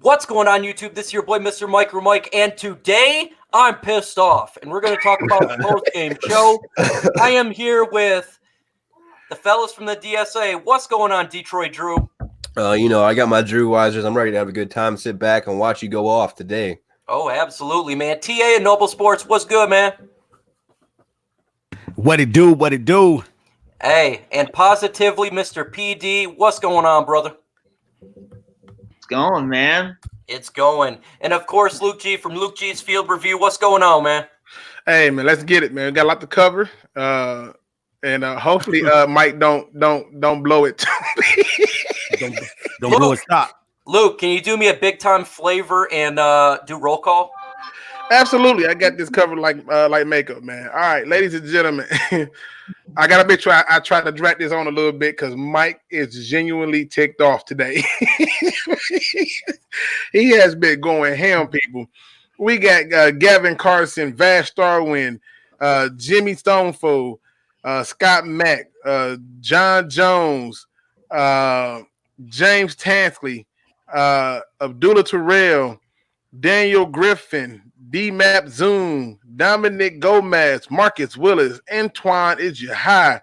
What's going on, YouTube? This is your boy, Mr. Micro Mike, and today I'm pissed off, and we're going to talk about the post-game show. I am here with the fellas from the DSA. What's going on, Detroit Drew? I got my Drew Wisers. I'm ready to have a good time, sit back, and watch you go off today. Oh, absolutely, man. TA and Noble Sports, what's good, man? What it do? Hey, and positively, Mr. PD, what's going on, brother? It's going, man. It's going. And, of course, Luke G from Luke G's Field Review. What's going on, man? Hey, man, let's get it, man. We got a lot to cover. And hopefully Mike don't blow it. Don't blow it. Stop. Luke, can you do me a big-time flavor and do roll call? Absolutely. I got this covered like makeup, man. All right, ladies and gentlemen. I got to make sure I try to drag this on a little bit because Mike is genuinely ticked off today. He has been going ham, people. We got Gavin Carson, Vash Starwin, Jimmy Stonefold, Scott Mack, John Jones, James Tansley, Abdullah Terrell, Daniel Griffin, D-Map Zoom, Dominic Gomez, Marcus Willis, Antoine Ijihai,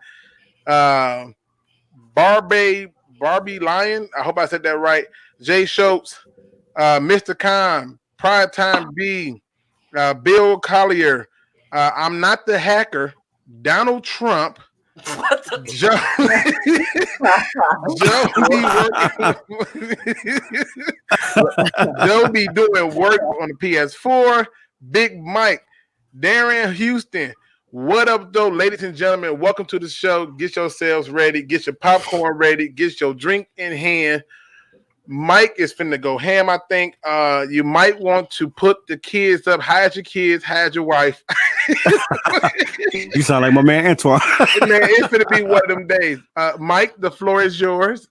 Barbie Lion, I hope I said that right, Jay Schultz, Mr. Khan, Pride Time B, Bill Collier, I'm Not the Hacker, Donald Trump, Joe be doing work on the PS4. Big Mike, Darren Houston. What up, though, ladies and gentlemen? Welcome to the show. Get yourselves ready. Get your popcorn ready. Get your drink in hand. Mike is finna go ham, I think. You might want to put the kids up. Hide your kids. Hide your wife. You sound like my man Antoine. Man, it's finna be one of them days. Mike, the floor is yours.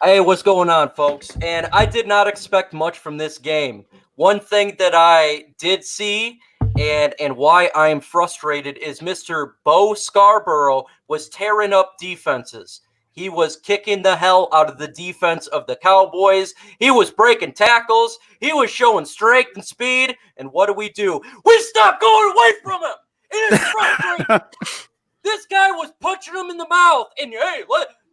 Hey, what's going on, folks? And I did not expect much from this game. One thing that I did see and why I am frustrated is Mr. Bo Scarborough was tearing up defenses. He was kicking the hell out of the defense of the Cowboys. He was breaking tackles. He was showing strength and speed. And what do? We stopped going away from him. It is frustrating. This guy was punching him in the mouth. And, hey,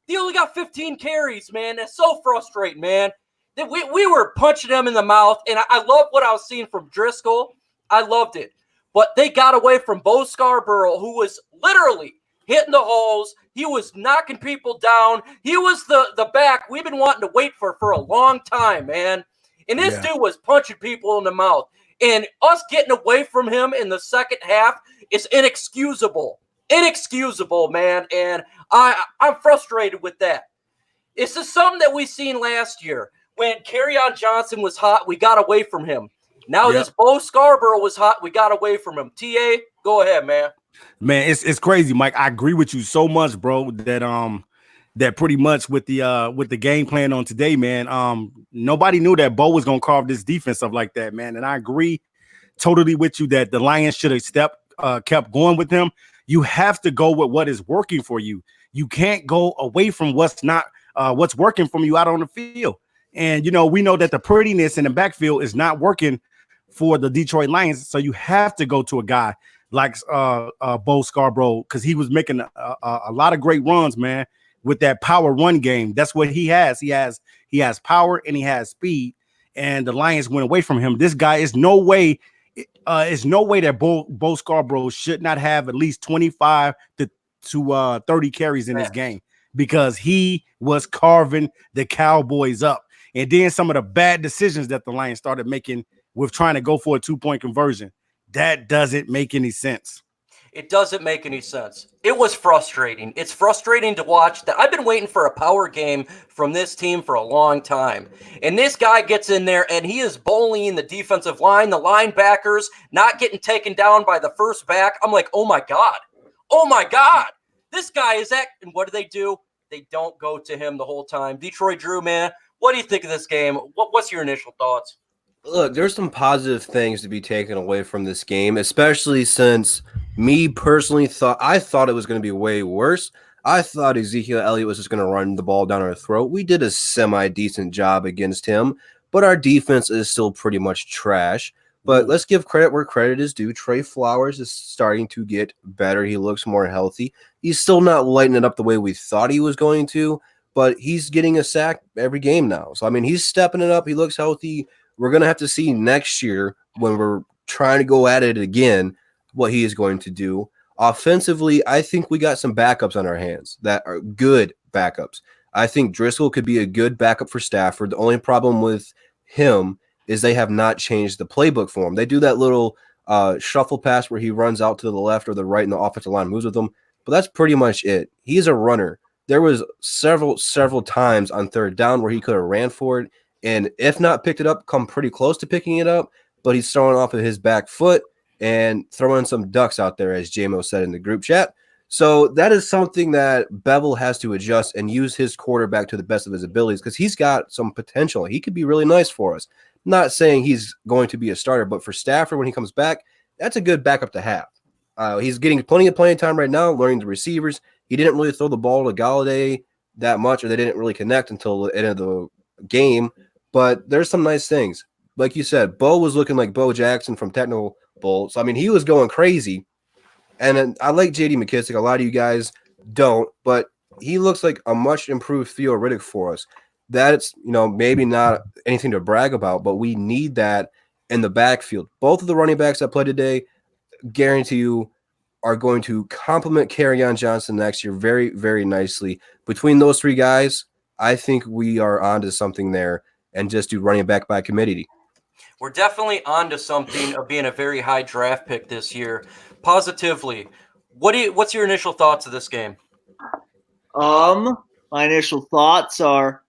he only got 15 carries, man. That's so frustrating, man. We were punching him in the mouth. And I love what I was seeing from Driscoll. I loved it. But they got away from Bo Scarborough, who was literally hitting the holes. He was knocking people down. He was the back we've been wanting to wait for a long time, man. And this dude was punching people in the mouth. And us getting away from him in the second half is inexcusable. Inexcusable, man. And I'm frustrated with that. This is something that we seen last year. When Kerryon Johnson was hot, we got away from him. Now this Bo Scarborough was hot, we got away from him. TA, go ahead, man. Man, it's crazy, Mike. I agree with you so much, bro. That pretty much with the game plan on today, man. Nobody knew that Bo was gonna carve this defense up like that, man. And I agree totally with you that the Lions should have kept going with him. You have to go with what is working for you. You can't go away from what's working from you out on the field. And we know that the prettiness in the backfield is not working for the Detroit Lions. So you have to go to a guy like Bo Scarborough, because he was making a lot of great runs, man, with that power run game. That's what he has. He has power and he has speed, and the Lions went away from him. This guy is no way that Bo Scarborough should not have at least 25 to 30 carries in this game, because he was carving the Cowboys up. And then some of the bad decisions that the Lions started making with trying to go for a 2-point conversion. That doesn't make any sense. It doesn't make any sense. It was frustrating. It's frustrating to watch that. I've been waiting for a power game from this team for a long time. And this guy gets in there and he is bullying the defensive line, the linebackers, not getting taken down by the first back. I'm like, oh my God. Oh my God. This guy is and what do? They don't go to him the whole time. Detroit Drew, man, what do you think of this game? What's your initial thoughts? Look, there's some positive things to be taken away from this game, especially since me personally thought it was going to be way worse. I thought Ezekiel Elliott was just going to run the ball down our throat. We did a semi-decent job against him, but our defense is still pretty much trash. But let's give credit where credit is due. Trey Flowers is starting to get better. He looks more healthy. He's still not lighting it up the way we thought he was going to, but he's getting a sack every game now. So, I mean, he's stepping it up. He looks healthy. We're going to have to see next year when we're trying to go at it again what he is going to do. Offensively, I think we got some backups on our hands that are good backups. I think Driscoll could be a good backup for Stafford. The only problem with him is they have not changed the playbook for him. They do that little shuffle pass where he runs out to the left or the right and the offensive line moves with him, but that's pretty much it. He's a runner. There was several times on third down where he could have ran for it, and if not picked it up, come pretty close to picking it up, but he's throwing off of his back foot and throwing some ducks out there, as JMO said in the group chat. So that is something that Bevel has to adjust and use his quarterback to the best of his abilities because he's got some potential. He could be really nice for us. Not saying he's going to be a starter, but for Stafford when he comes back, that's a good backup to have. He's getting plenty of playing time right now, learning the receivers. He didn't really throw the ball to Galladay that much, or they didn't really connect until the end of the game. But there's some nice things. Like you said, Bo was looking like Bo Jackson from Technical Bowl. So, I mean, he was going crazy. And I like J.D. McKissick. A lot of you guys don't, but he looks like a much improved Theo Riddick for us. That's, maybe not anything to brag about, but we need that in the backfield. Both of the running backs that play today, guarantee you, are going to complement Kerryon Johnson next year very, very nicely. Between those three guys, I think we are onto something there and just do running back by committee. We're definitely onto something of being a very high draft pick this year. Positively, what's your initial thoughts of this game? My initial thoughts are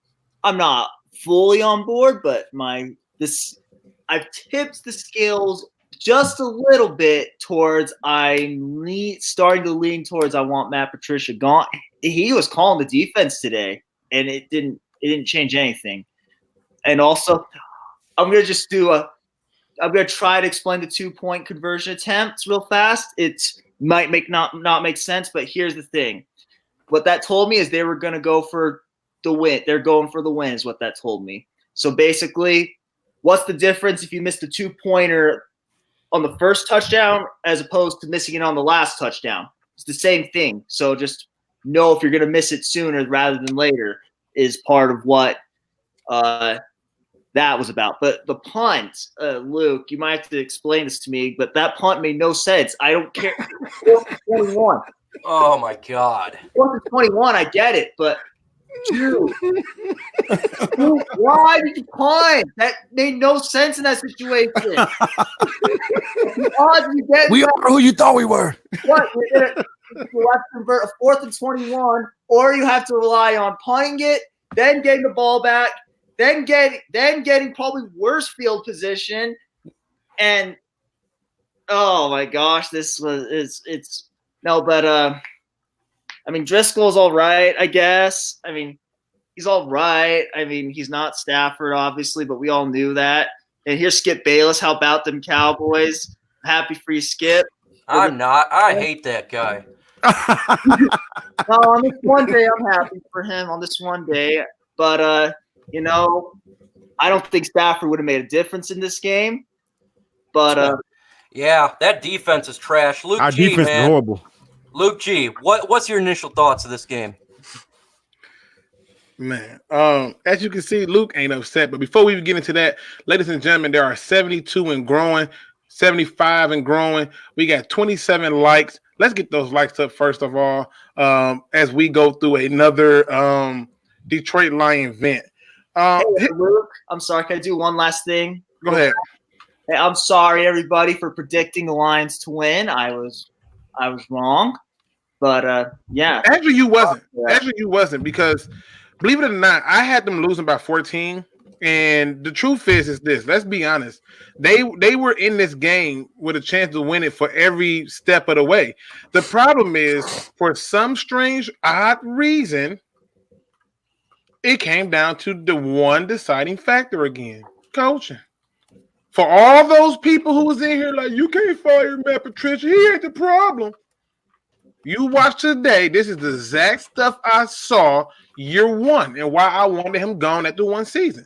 I'm not fully on board, but I've tipped the scales just a little bit towards starting to lean towards I want Matt Patricia gone. He was calling the defense today, and it didn't change anything. And also, I'm gonna try to explain the 2-point conversion attempts real fast. It might not make sense, but here's the thing. What that told me is they were gonna go for the win. They're going for the win is what that told me. So basically, what's the difference if you missed the 2-pointer on the first touchdown as opposed to missing it on the last touchdown? It's the same thing. So just know if you're gonna miss it sooner rather than later is part of what that was about. But the punt, Luke, you might have to explain this to me, but that punt made no sense. I don't care. 21. Oh, my God. 21, I get it, but dude, why did you punt? That made no sense in that situation. We are who you thought we were. What? You have to convert a 4th and 21, or you have to rely on punting it, then getting the ball back, then getting probably worse field position, and oh my gosh, I mean, Driscoll's all right, I guess. I mean, he's all right. I mean, he's not Stafford, obviously, but we all knew that. And here's Skip Bayless. How about them Cowboys? Happy for you, Skip. I'm not. I hate that guy. No, on this one day, I'm happy for him on this one day. But, I don't think Stafford would have made a difference in this game. But yeah, that defense is trash. Luke Our G, defense man. is horrible. Luke G, what's your initial thoughts of this game? Man, as you can see, Luke ain't upset. But before we get into that, ladies and gentlemen, there are 72 and growing, 75 and growing. We got 27 likes. Let's get those likes up first of all, as we go through another Detroit Lion vent. hey, Luke, I'm sorry. Can I do one last thing? Go ahead. Hey, I'm sorry, everybody, for predicting the Lions to win. I was wrong, but yeah. Actually, you wasn't because, believe it or not, I had them losing by 14. And the truth is this. Let's be honest. They were in this game with a chance to win it for every step of the way. The problem is, for some strange, odd reason, it came down to the one deciding factor again: coaching. For all those people who was in here like, you can't fire Matt Patricia, he ain't the problem. You watch today, this is the exact stuff I saw year one and why I wanted him gone after one season.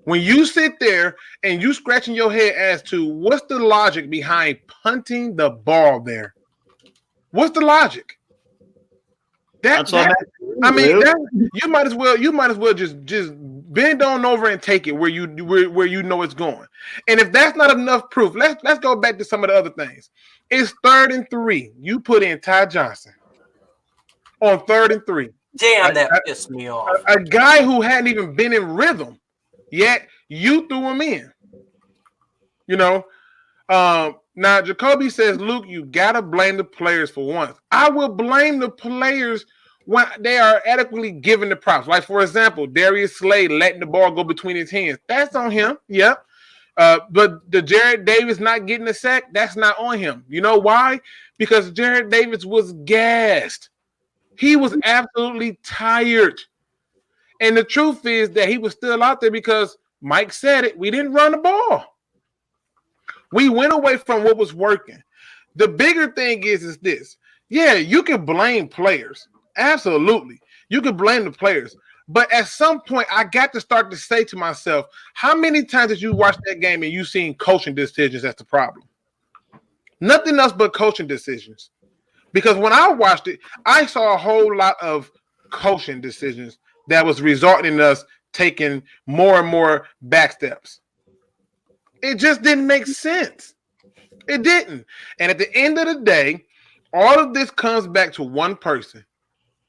When you sit there and you scratching your head as to what's the logic behind punting the ball there? What's the logic? That's what You might as well just bend on over and take it where you know it's going. And if that's not enough proof, let's go back to some of the other things. It's 3rd and 3. You put in Ty Johnson on 3rd and 3. Damn, that pissed me off. A guy who hadn't even been in rhythm, yet you threw him in. You know, now Jacoby says, Luke, you gotta blame the players for once. I will blame the players when they are adequately given the props. Like, for example, Darius Slade letting the ball go between his hands. That's on him. Yep. But the Jared Davis not getting a sack, that's not on him. You know why? Because Jared Davis was gassed. He was absolutely tired. And the truth is that he was still out there because Mike said it. We didn't run the ball. We went away from what was working. The bigger thing is this. Yeah, you can blame players. Absolutely. You can blame the players. But at some point, I got to start to say to myself, how many times did you watch that game and you seen coaching decisions as the problem? Nothing else but coaching decisions. Because when I watched it, I saw a whole lot of coaching decisions that was resulting in us taking more and more back steps. It just didn't make sense. It didn't. And at the end of the day, all of this comes back to one person,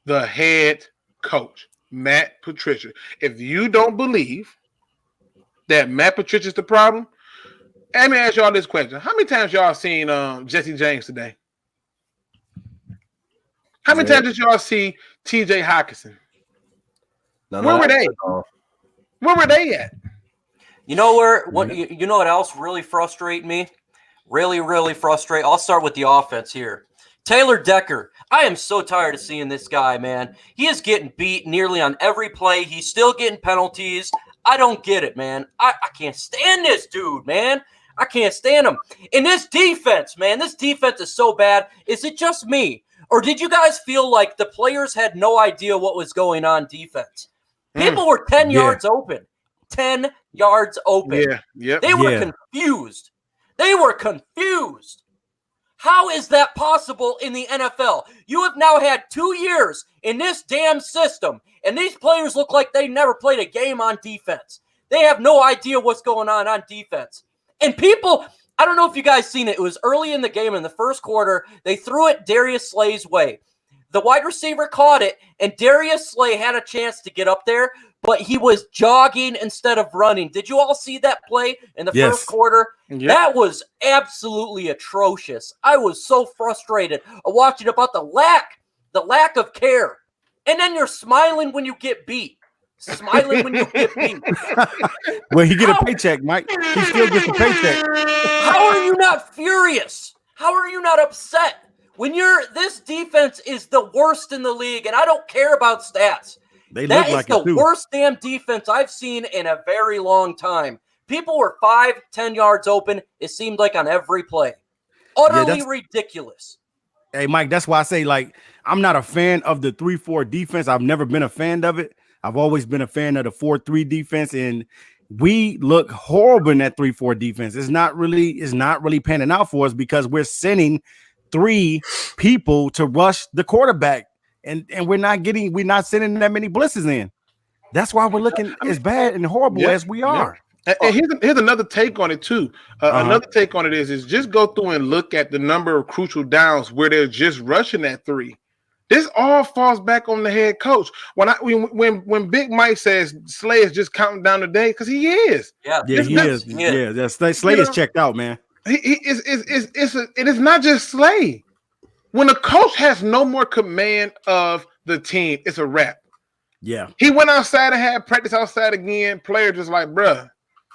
the head coach, Matt Patricia. If you don't believe that Matt Patricia is the problem, let me ask y'all this question. How many times y'all seen Jesse James today? How many times did y'all see TJ Hawkinson? Where were they? Where were they at? You know you know what else really frustrate me? Really frustrate. I'll start with the offense here. Taylor Decker. I am so tired of seeing this guy, man. He is getting beat nearly on every play. He's still getting penalties. I don't get it, man. I can't stand this dude, man. I can't stand him. And this defense, man, this defense is so bad. Is it just me? Or did you guys feel like the players had no idea what was going on defense? People were 10 yards open. 10 yards open. Yeah, yep. They were confused. They were confused. How is that possible in the NFL? You have now had 2 years in this damn system, and these players look like they never played a game on defense. They have no idea what's going on defense. And people, I don't know if you guys seen it. It was early in the game in the first quarter. They threw it Darius Slay's way. The wide receiver caught it, and Darius Slay had a chance to get up there, but he was jogging instead of running. Did you all see that play in the first quarter? Yep. That was absolutely atrocious. I was so frustrated watching about the lack of care. And then you're smiling when you get beat. Smiling when you get beat. When he get a paycheck, Mike, he still gets a paycheck. How are you not furious? How are you not upset? When this defense is the worst in the league, and I don't care about stats. That is the worst damn defense I've seen in a very long time. People were 5-10 yards open, it seemed like on every play. Utterly ridiculous. Hey, Mike, that's why I say, like, I'm not a fan of the 3-4 defense. I've never been a fan of it. I've always been a fan of the 4-3 defense, and we look horrible in that 3-4 defense. It's not really panning out for us because we're sending 3 people to rush the quarterback, and we're not sending that many blitzes in. That's why we're looking as bad and horrible as we are. And here's another take on it too. Another take on it is just go through and look at the number of crucial downs where they're just rushing at 3. This all falls back on the head coach. When Big Mike says Slay is just counting down the day, because he is. Yeah, he is. Yeah, Slay is checked out, man. It is not just Slay. When a coach has no more command of the team, it's a wrap. Yeah. He went outside and had practice outside again. Player just like, bruh,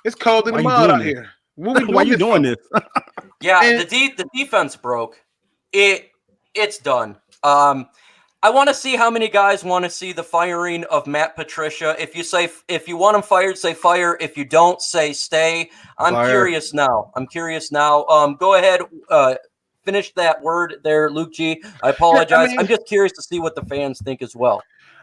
it's cold in the mud out here. Why you doing this? Yeah, and the defense broke. It's done. I want to see how many guys want to see the firing of Matt Patricia. If you want him fired, say fire. If you don't, say stay. I'm curious now. Go ahead. Finish that word there, Luke G. I apologize. I'm just curious to see what the fans think as well.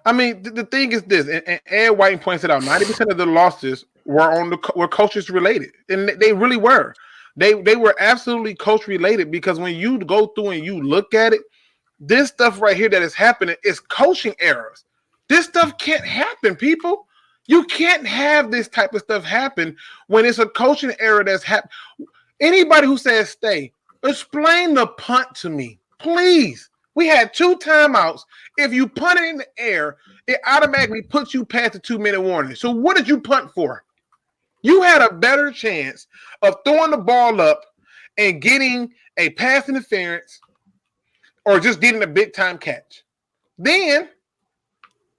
I mean, the thing is this, and Ed White points it out: 90% of the losses were coaches related, and they really were. They were absolutely coach related because when you go through and you look at it, this stuff right here that is happening is coaching errors. This stuff can't happen, people. You can't have this type of stuff happen when it's a coaching error that's happened. Anybody who says stay, explain the punt to me, please. We had 2 timeouts. If you punt it in the air, it automatically puts you past the 2-minute warning. So what did you punt for? You had a better chance of throwing the ball up and getting a pass interference or just getting a big-time catch. Then,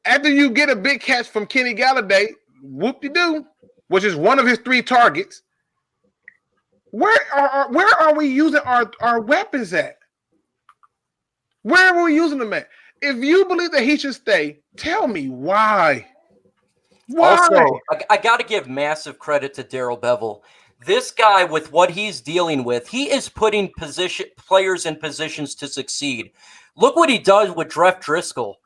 after you get a big catch from Kenny Galladay, whoop-de-doo, which is one of his 3 targets, where are we using our weapons at? Where are we using them at? If you believe that he should stay, tell me why. Why? Also, I got to give massive credit to Darrell Bevel. This guy, with what he's dealing with, he is putting players in positions to succeed. Look what he does with Jeff Driscoll.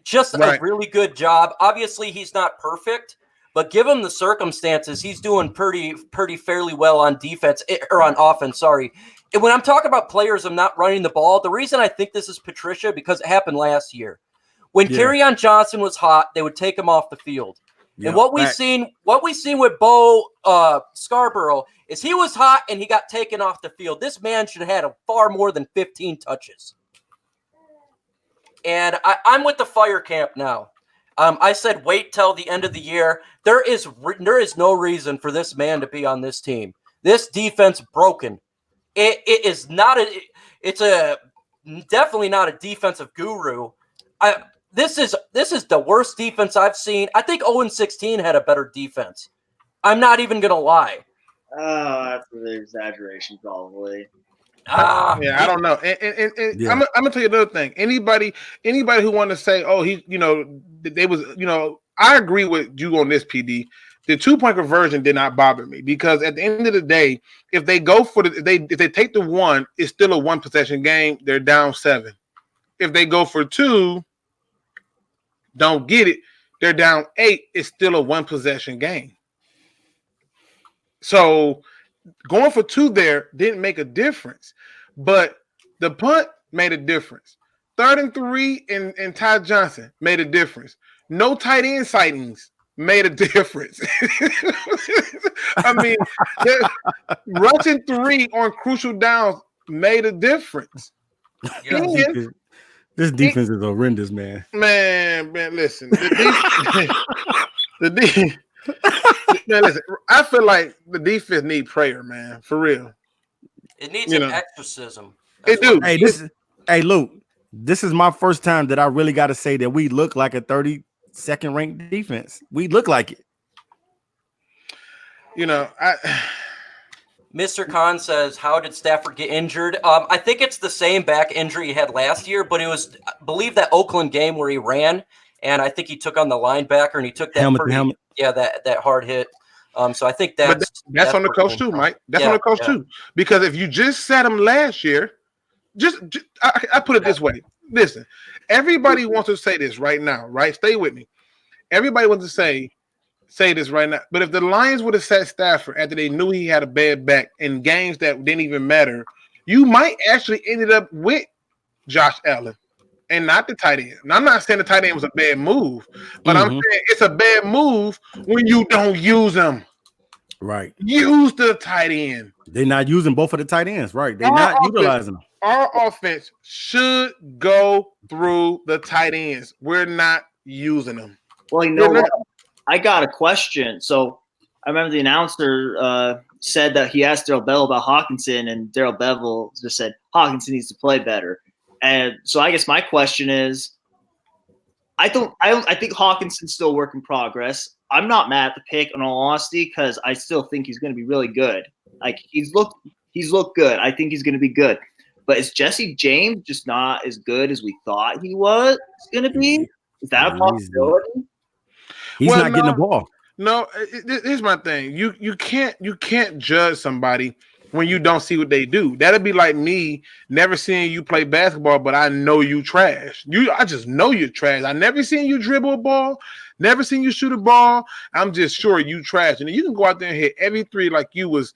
Just a really good job. Obviously, he's not perfect, but given the circumstances, he's doing pretty fairly well on defense or on offense. Sorry. And when I'm talking about players, I'm not running the ball. The reason I think this is Patricia because it happened last year. When Kerryon Johnson was hot, they would take him off the field. And what we've seen with Bo Scarborough is he was hot and he got taken off the field. This man should have had far more than 15 touches. And I'm with the fire camp now. I said wait till the end of the year. There is no reason for this man to be on this team. This defense broken. It is not it's definitely not a defensive guru. This is the worst defense I've seen. I think 0-16 had a better defense. I'm not even gonna lie. Oh, that's an exaggeration, probably. Yeah, I don't know. And I'm gonna tell you another thing. Anybody who want to say, oh, they was, I agree with you on this, PD. The 2-point conversion did not bother me because at the end of the day, if they go for if they take the 1, it's still a 1-possession game. They're down 7. If they go for 2, don't get it, they're down 8. It's still a 1-possession game. So going for 2 there didn't make a difference, but the punt made a difference. 3rd and 3 and Ty Johnson made a difference. No tight end sightings made a difference. I mean, rushing 3 on crucial downs made a difference. Yeah. This defense is horrendous, man. Man, listen. Man, listen. I feel like the defense need prayer, man. For real. It needs an exorcism. It do. Hey, Luke. This is my first time that I really got to say that we look like a 32nd ranked defense. We look like it. Mr. Khan says, how did Stafford get injured? I think it's the same back injury he had last year, but it was, I believe, that Oakland game where he ran, and I think he took on the linebacker, and he took that helmet. Yeah, that hard hit. So I think that's on the coach too, Mike. That's on the coach too. Because if you just sat him last year, I put it this way. Listen, everybody wants to say this right now, right? Stay with me. Everybody wants to say this right now. But if the Lions would have sat Stafford after they knew he had a bad back in games that didn't even matter, you might actually ended up with Josh Allen and not the tight end. Now, I'm not saying the tight end was a bad move, but I'm saying it's a bad move when you don't use them. Right. Use the tight end. They're not using both of the tight ends. Right. They're not utilizing them. Our offense should go through the tight ends. We're not using them. Well, you know what? I got a question. So I remember the announcer said that he asked Darrell Bevel about Hawkinson, and Darrell Bevel just said Hawkinson needs to play better. And so I guess my question is, I think Hawkinson's still a work in progress. I'm not mad at the pick, in all honesty, because I still think he's going to be really good. Like he's looked good. I think he's going to be good. But is Jesse James just not as good as we thought he was going to be? Is that a possibility? He's not getting the ball. No, here's my thing. You can't judge somebody when you don't see what they do. That'd be like me never seeing you play basketball, but I know you trash. I just know you're trash. I never seen you dribble a ball, never seen you shoot a ball. I'm just sure you trash. And you can go out there and hit every three like you was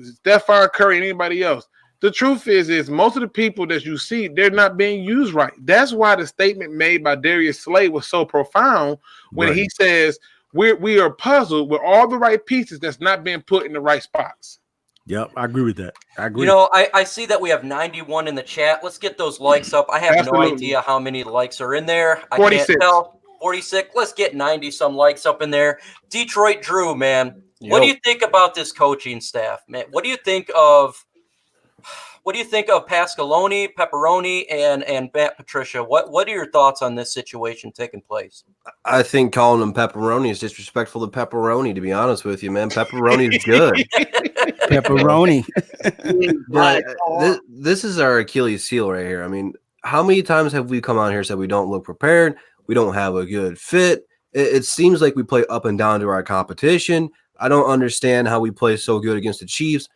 Stephen Curry and anybody else. The truth is most of the people that you see, they're not being used right. That's why the statement made by Darius Slay was so profound when he says we are puzzled with all the right pieces that's not being put in the right spots. Yep, I agree with that. I agree. You know, I see that we have 91 in the chat. Let's get those likes up. I have no idea how many likes are in there. 46. I can't tell. 46. Let's get 90 some likes up in there. Detroit Drew, man. What do you think about this coaching staff, man? What do you think of Pascaloni, Pepperoni, and Patricia? What are your thoughts on this situation taking place? I think calling him pepperoni is disrespectful to pepperoni, to be honest with you, man. Pepperoni is good. Pepperoni. But this is our Achilles heel right here. I mean, how many times have we come on here and said we don't look prepared? We don't have a good fit. It seems like we play up and down to our competition. I don't understand how we play so good against the Chiefs.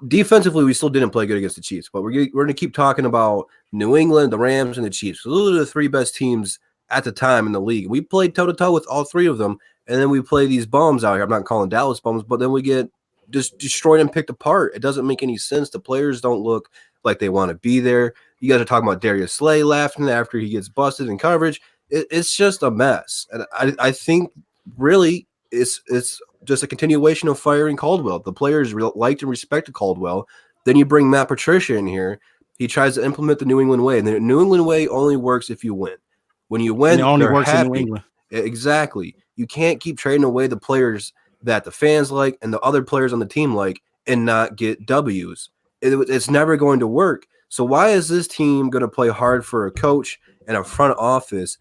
Defensively, we still didn't play good against the Chiefs, but we're going to keep talking about New England, the Rams, and the Chiefs. So those are the three best teams at the time in the league. We played toe-to-toe with all three of them, and then we play these bums out here. I'm not calling Dallas bums, but then we get just destroyed and picked apart. It doesn't make any sense. The players don't look like they want to be there. You guys are talking about Darius Slay laughing after he gets busted in coverage. It's just a mess. And I think really it's just a continuation of firing Caldwell. The players liked and respected Caldwell. Then you bring Matt Patricia in here. He tries to implement the New England way. And the New England way only works if you win. When you win, it only works happy. in New England. Exactly. You can't keep trading away the players that the fans like and the other players on the team like and not get W's. It's never going to work. So why is this team going to play hard for a coach and a front office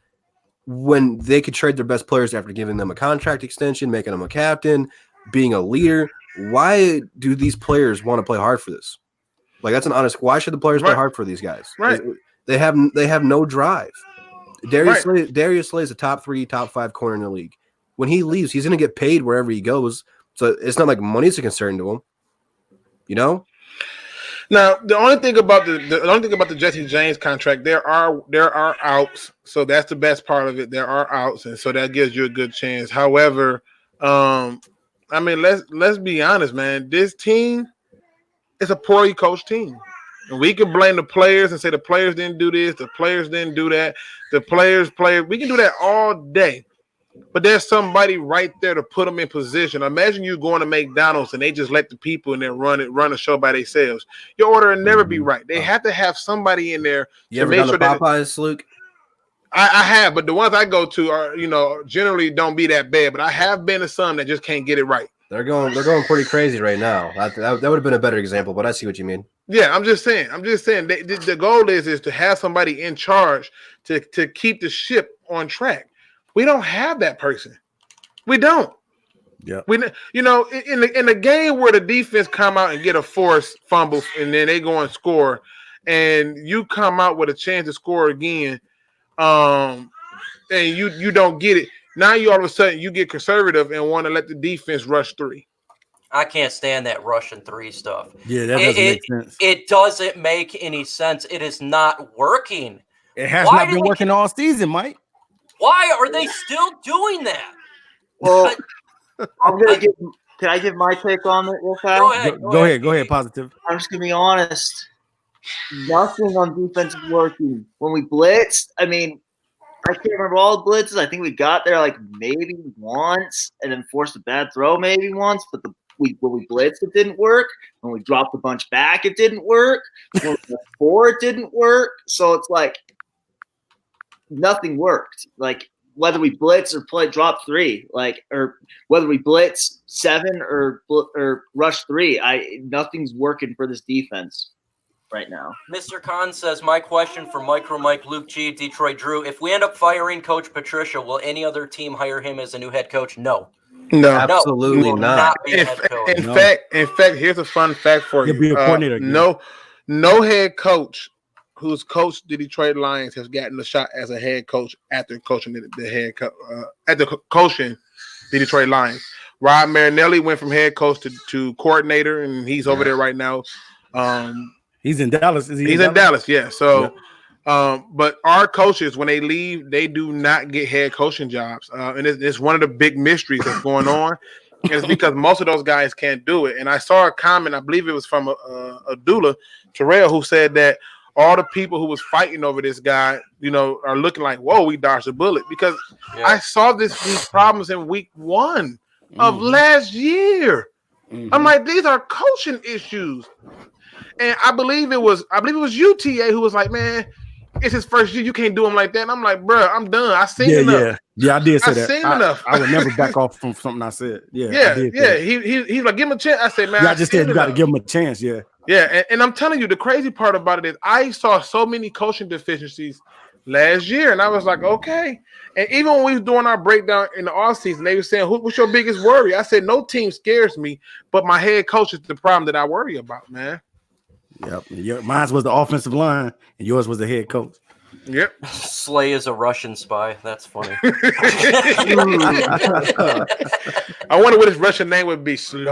when they could trade their best players after giving them a contract extension, making them a captain, being a leader? Why do these players want to play hard for this? Like, that's an honest. Why should the players play hard for these guys? Right. They have no drive. Darius Slay is a top 3, top 5 corner in the league. When he leaves, he's going to get paid wherever he goes. So it's not like money's a concern to him. You know? Now, the only thing about the Jesse James contract, there are outs, so that's the best part of it. There are outs, and so that gives you a good chance. However, I mean, let's be honest, man. This team is a poorly coached team, and we can blame the players and say the players didn't do this, the players didn't do that, the players played. We can do that all day. But there's somebody right there to put them in position. Imagine you going to McDonald's and they just let the people in there run a show by themselves. Your order will never be right. They have to have somebody in there to make sure that Popeyes, Luke? I have, but the ones I go to are, generally don't be that bad. But I have been to some that just can't get it right. They're going pretty crazy right now. That would have been a better example, but I see what you mean. Yeah, I'm just saying. The goal is to have somebody in charge to keep the ship on track. We don't have that person. We don't. Yeah. In the game where the defense come out and get a forced fumble and then they go and score, and you come out with a chance to score again, and you don't get it. Now you all of a sudden you get conservative and want to let the defense rush 3. I can't stand that Russian 3 stuff. Yeah, that doesn't make sense. It doesn't make any sense. It is not working. It has not been working all season, Mike. Why are they still doing that? Well, can I give my take on it real fast? Go ahead, positive. I'm just gonna be honest. Nothing on defense is working. When we blitzed, I mean, I can't remember all the blitzes. I think we got there like maybe once and then forced a bad throw maybe once, but when we blitzed, it didn't work. When we dropped a bunch back, it didn't work. When we went 4, it didn't work. So it's like nothing worked. Like whether we blitz or drop 3, or whether we blitz 7 or rush 3, nothing's working for this defense right now. Mr. Khan says, my question for Micro Mike, Luke G, Detroit Drew, if we end up firing Coach Patricia, will any other team hire him as a new head coach? No. No, absolutely not. In fact, here's a fun fact for you. He'll be a coordinator again. No head coach who's coached the Detroit Lions has gotten a shot as a head coach after coaching coaching the Detroit Lions. Rod Marinelli went from head coach to coordinator, and he's over there right now. He's in Dallas. He's in Dallas, yeah. So, but our coaches, when they leave, they do not get head coaching jobs, and it's one of the big mysteries that's going on. And it's because most of those guys can't do it. And I saw a comment, I believe it was from a doula, Terrell, who said that all the people who was fighting over this guy, are looking like, whoa, we dodged a bullet. Because I saw these problems in week 1 of last year. I'm like, these are coaching issues. And I believe it was UTA who was like, man, it's his first year. You can't do him like that. And I'm like, bro, I'm done. I seen enough. Yeah, I did say that. Seen enough. I would never back off from something I said. Yeah. He's like, give him a chance. I said, man, I just said you got to give him a chance. Yeah. Yeah, and I'm telling you, the crazy part about it is I saw so many coaching deficiencies last year, and I was like, okay. And even when we was doing our breakdown in the offseason, they were saying, what's your biggest worry? I said, no team scares me, but my head coach is the problem that I worry about, man. Yep. Mine was the offensive line, and yours was the head coach. Yep. Slay is a Russian spy. That's funny. I wonder what his Russian name would be. I don't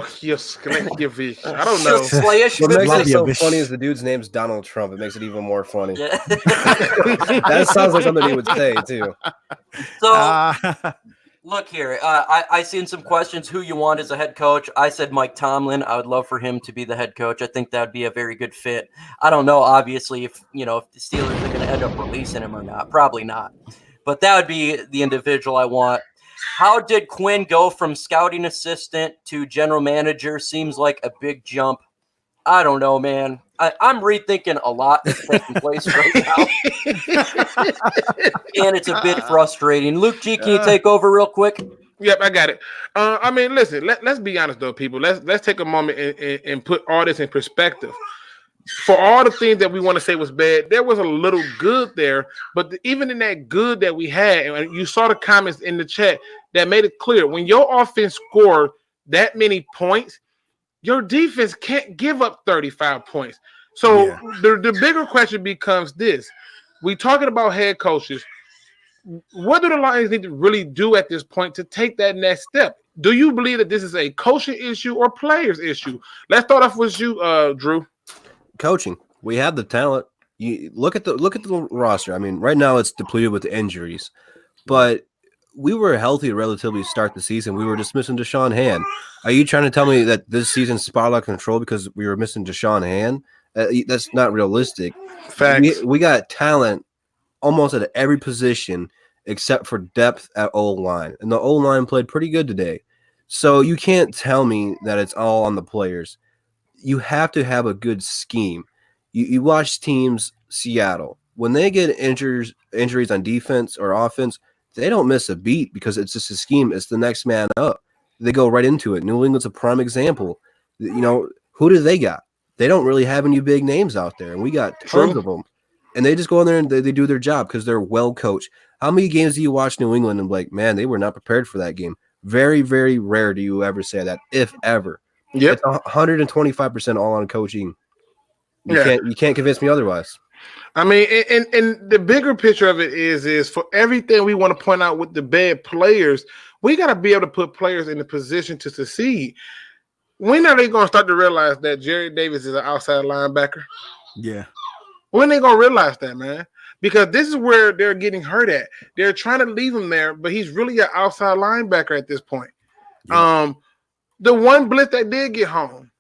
know. What makes it so funny is the dude's name's Donald Trump. It makes it even more funny. Yeah. That sounds like something he would say, too. So, look here. I seen some questions who you want as a head coach. I said Mike Tomlin. I would love for him to be the head coach. I think that would be a very good fit. I don't know, obviously, if the Steelers are going to end up releasing him or not. Probably not. But that would be the individual I want. How did Quinn go from scouting assistant to general manager? Seems like a big jump. I don't know, man. I'm rethinking a lot that's taking place right now. And it's a bit frustrating. Luke G, can you take over real quick? Yep, I got it. I mean, listen, let's be honest, though, people. Let's take a moment and put all this in perspective. For all the things that we want to say was bad, there was a little good there. But even in that good that we had, and you saw the comments in the chat that made it clear, when your offense scored that many points, your defense can't give up 35 points. So the bigger question becomes this. We talking about head coaches. What do the Lions need to really do at this point to take that next step? Do you believe that this is a coaching issue or players issue? Let's start off with you, Drew. Coaching. We have the talent. You look at the roster. I mean, right now it's depleted with injuries, but we were healthy relatively to start the season. We were just missing Deshaun Hand. Are you trying to tell me that this season's spot out of control because we were missing Deshaun Hand? That's not realistic. Facts. We got talent almost at every position except for depth at O-line, and the O-line played pretty good today. So you can't tell me that it's all on the players. You have to have a good scheme. You watch teams, Seattle, when they get injuries on defense or offense, they don't miss a beat because it's just a scheme. It's the next man up. They go right into it. New England's a prime example. Who do they got? They don't really have any big names out there, and we got tons of them. And they just go in there and they do their job because they're well coached. How many games do you watch New England and be like, man, they were not prepared for that game? Very, very rare do you ever say that, if ever. Yep. It's 125% all on coaching. You can't convince me otherwise. I mean, and the bigger picture of it is for everything we want to point out with the bad players, we got to be able to put players in a position to succeed. When are they going to start to realize that Jerry Davis is an outside linebacker? Yeah. When are they going to realize that, man? Because this is where they're getting hurt at. They're trying to leave him there, but he's really an outside linebacker at this point. Yeah. The one blitz that did get home,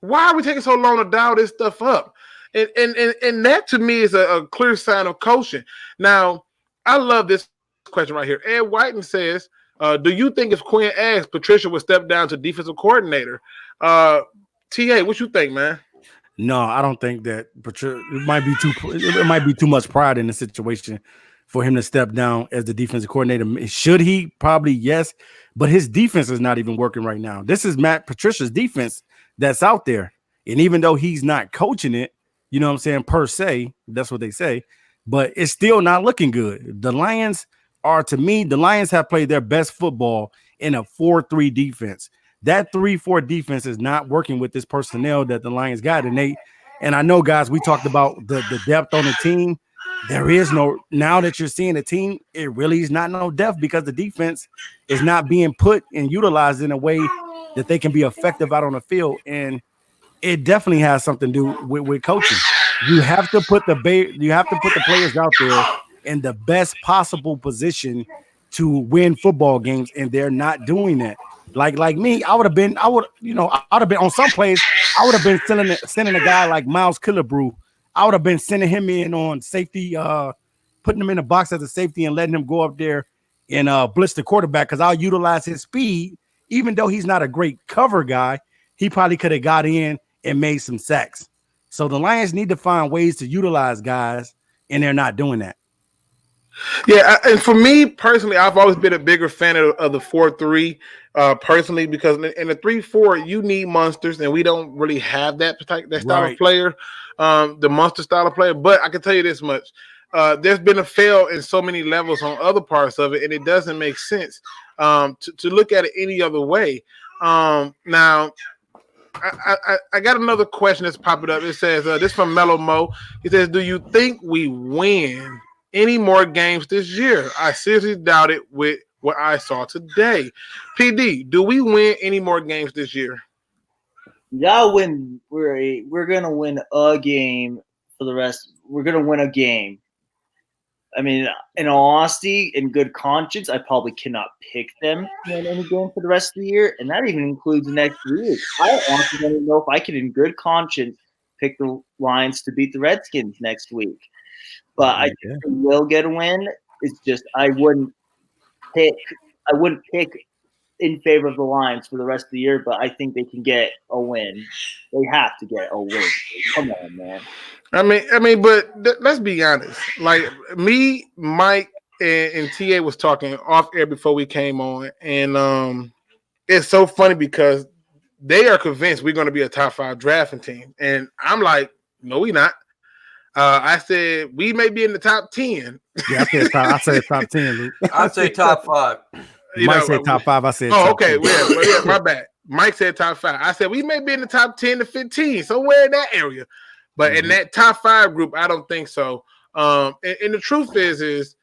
why are we taking so long to dial this stuff up? And that to me is a clear sign of coaching. Now, I love this question right here. Ed Whiten says, do you think if Quinn asked, Patricia would step down to defensive coordinator? TA, what you think, man? No, I don't think that Patricia. It might be too much pride in the situation for him to step down as the defensive coordinator. Should he? Probably yes, but his defense is not even working right now. This is Matt Patricia's defense that's out there, and even though he's not coaching it, you know what I'm saying, per se, that's what they say, but it's still not looking good. The Lions have played their best football in a 4-3 defense. That 3-4 defense is not working with this personnel that the Lions got. And I know, guys, we talked about the depth on the team. there is no, now that you're seeing the team, it really is not no depth because the defense is not being put and utilized in a way that they can be effective out on the field. And it definitely has something to do with coaching. You have to put the players out there in the best possible position to win football games, and they're not doing that. Like me, I would have been on some plays. I would have been sending a guy like Miles Killebrew. I would have been sending him in on safety, putting him in the box as a safety and letting him go up there and blitz the quarterback because I'll utilize his speed. Even though he's not a great cover guy, he probably could have got in and made some sacks. So the Lions need to find ways to utilize guys, and they're not doing that. Yeah, and for me personally, I've always been a bigger fan of the 4-3 personally because in the 3-4 you need monsters, and we don't really have that style of player, the monster style of player. But I can tell you this much: there's been a fail in so many levels on other parts of it, and it doesn't make sense to look at it any other way. Now. I got another question that's popping up. It says, this from Mellow Mo. He says, do you think we win any more games this year? I seriously doubt it with what I saw today. PD, do we win any more games this year? Yeah, we're gonna win a game for the rest. We're gonna win a game. I mean, in all honesty, in good conscience, I probably cannot pick them to win any game for the rest of the year, and that even includes next week. I honestly don't even know if I can, in good conscience, pick the Lions to beat the Redskins next week. But I think we will get a win. It's just I wouldn't pick in favor of the Lions for the rest of the year, but I think they can get a win. They have to get a win. Come on, man. I mean, but let's be honest. Like me, Mike, and TA was talking off air before we came on, and it's so funny because they are convinced we're going to be a top 5 drafting team, and I'm like, no, we not. I said we may be in the top 10. Yeah, I said top 10, Luke. I'd say top 5. Mike said top 5. I said top okay. 10. Yeah, my bad. Mike said top 5. I said we may be in the top 10 to 15, somewhere in that area. But in that top 5 group, I don't think so. And the truth is